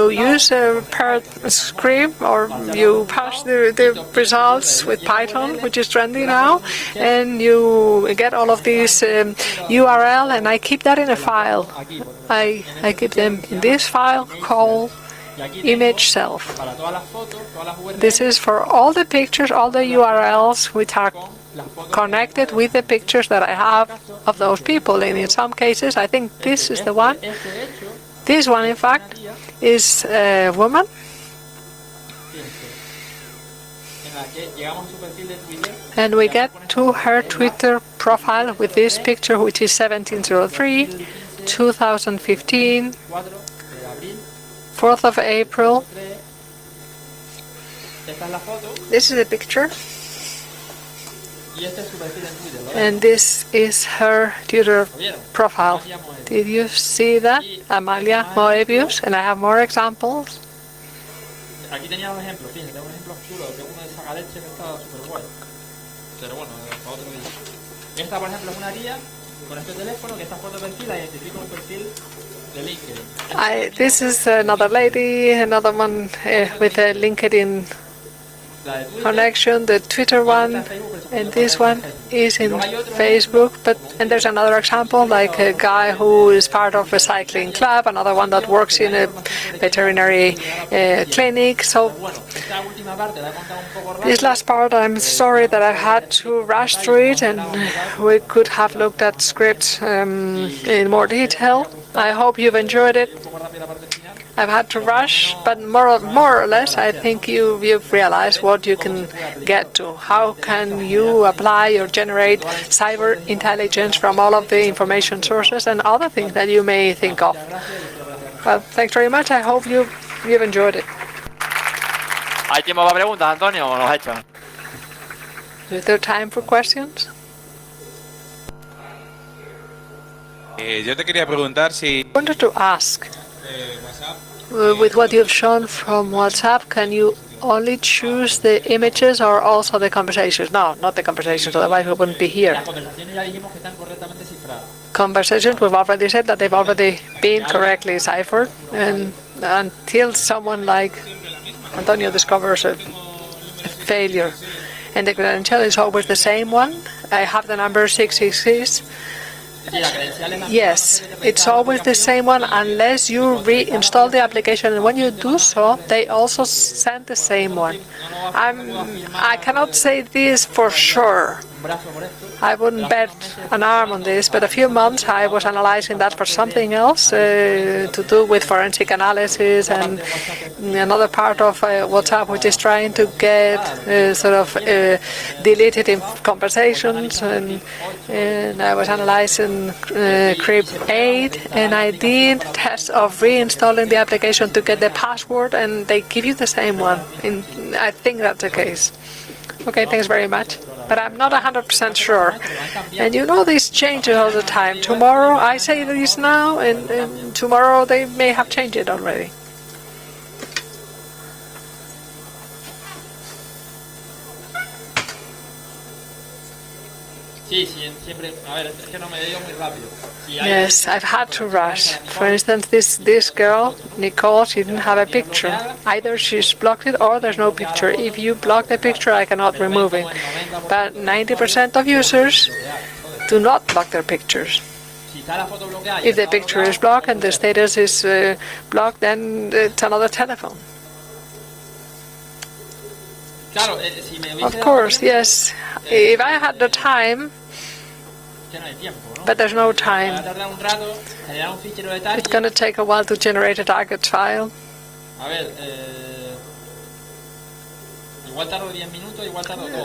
use a paired script, or you pass the results with Python, which is trendy now, and you get all of these URL, and I keep that in a file. I keep them in this file called image self. This is for all the pictures, all the URLs which are connected with the pictures that I have of those people. And in some cases, I think this is the one. This one, in fact, is a woman. And we get to her Twitter profile with this picture, which is 1703, 2015. 4th of April. This is a picture. And this is her Twitter profile. Did you see that? Amalia Moebius, and I have more examples. Aquí tenía dos ejemplos, fíjate, un ejemplo chulo, que uno de Sagaleche que estaba súper guay. Pero bueno, para otro día. Esta, por ejemplo, es una guía con este teléfono que esta foto de perfil la identifica un perfil de LinkedIn. This is another lady, another one with a LinkedIn connection, the Twitter one, and this one is in Facebook. And there's another example, like a guy who is part of a cycling club, another one that works in a veterinary clinic. So this last part, I'm sorry that I had to rush through it, and we could have looked at scripts in more detail. I hope you've enjoyed it. I've had to rush, but more or less, I think you've realized what you can get to. How can you apply or generate cyber intelligence from all of the information sources and other things that you may think of? Well, thanks very much. I hope you've enjoyed it. ¿Hay tiempo para preguntas, Antonio, o nos echan? Is there time for questions? Yo te quería preguntar si... I wanted to ask, with what you've shown from WhatsApp, can you only choose the images or also the conversations? No, not the conversations, otherwise we wouldn't be here. Conversations, we've already said that they've already been correctly ciphered, and until someone like Antonio discovers a failure, and the credential is always the same one. I have the number 666. Yes, it's always the same one unless you reinstall the application, and when you do so, they also send the same one. I cannot say this for sure. I wouldn't bet an arm on this, but a few months I was analyzing that for something else to do with forensic analysis and another part of WhatsApp, which is trying to get deleted in conversations, and I was analyzing Crypt 8, and I did tests of reinstalling the application to get the password, and they give you the same one. I think that's the case. Okay, thanks very much. But I'm not 100% sure. And you know, these changes all the time. Tomorrow I say this now, and tomorrow they may have changed it already. Yes, I've had to rush. For instance, this girl, Nicole, she didn't have a picture. Either she's blocked it or there's no picture. If you block the picture, I cannot remove it. But 90% of users do not block their pictures. If the picture is blocked and the status is blocked, then it's another telephone. Of course, yes. If I had the time, but there's no time. It's going to take a while to generate a target file.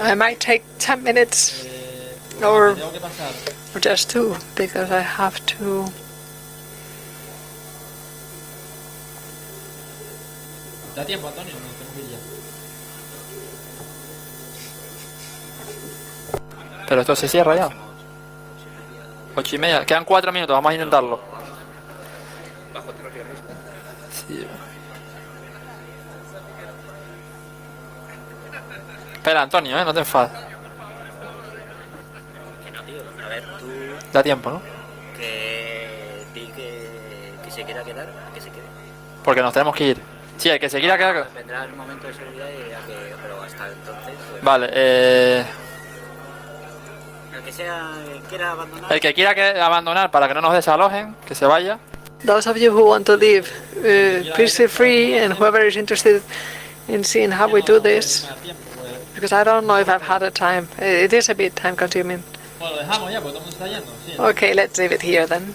I might take 10 minutes or just 2, because I have to. Pero esto se cierra ya. 8:30. Quedan 4 minutos. Vamos a intentarlo. Sí. Espera, Antonio, no te enfades. Que no, tío. A ver, tú... Da tiempo, ¿no? Que se quiera quedar, que se quede. Porque nos tenemos que ir. Sí, el que se quiera quedar... Vendrá el momento de seguridad y ya que... Pero hasta entonces... Pues, Vale, el que quiera abandonar... El que quiera abandonar para que no nos desalojen, que se vaya. Those of you who want to leave, please feel free, and whoever is interested in seeing how we do this, because I don't know if I've had a time. It is a bit time consuming. Okay, let's leave it here then.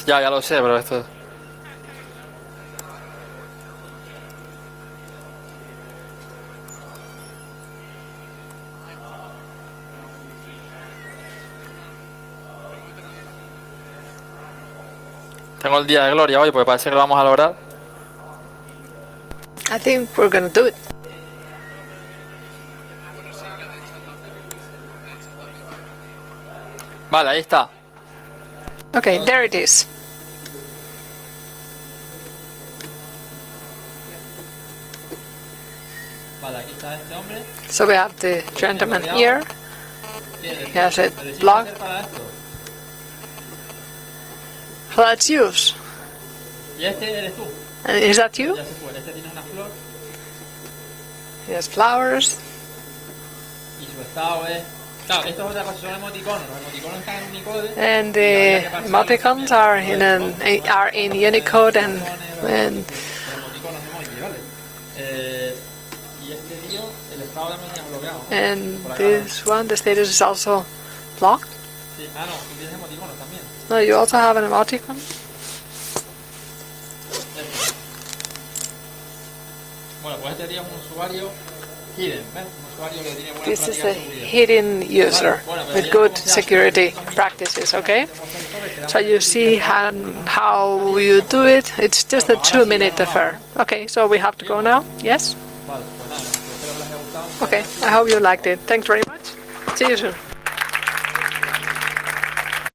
Ya lo sé, pero esto... Tengo el día de gloria hoy porque parece que lo vamos a lograr. I think we're gonna do it. Vale, ahí está. Okay, there it is. Vale, aquí está este hombre. So we have the gentleman here. Bien, He has it ¿me decís blocked. qué hacer para esto? So that's use. Y este eres tú. And is that you? Ya se fue. Este tiene una flor He has flowers. y su estado es... Claro, esto es otra cosa, son emoticonos. Los emoticonos están en Unicode. And the emoticons are in Unicode and Los emoticonos emoji, ¿vale? Y este tío, el estado también ya bloqueado. and this one, the status is also blocked. Sí. Ah, no, tú tienes emoticonos también. No, you also have an emoticon. Bueno, pues este tío es un usuario hidden, ¿ves? Un usuario que tiene buenas This is prácticas a de seguridad. hidden user with good security practices, okay? So you see how you do it. It's just a 2-minute affair. Okay, so we have to go now? Yes? Vale, pues nada, espero que les haya gustado. Okay, I hope you liked it. Thanks very much. See you soon.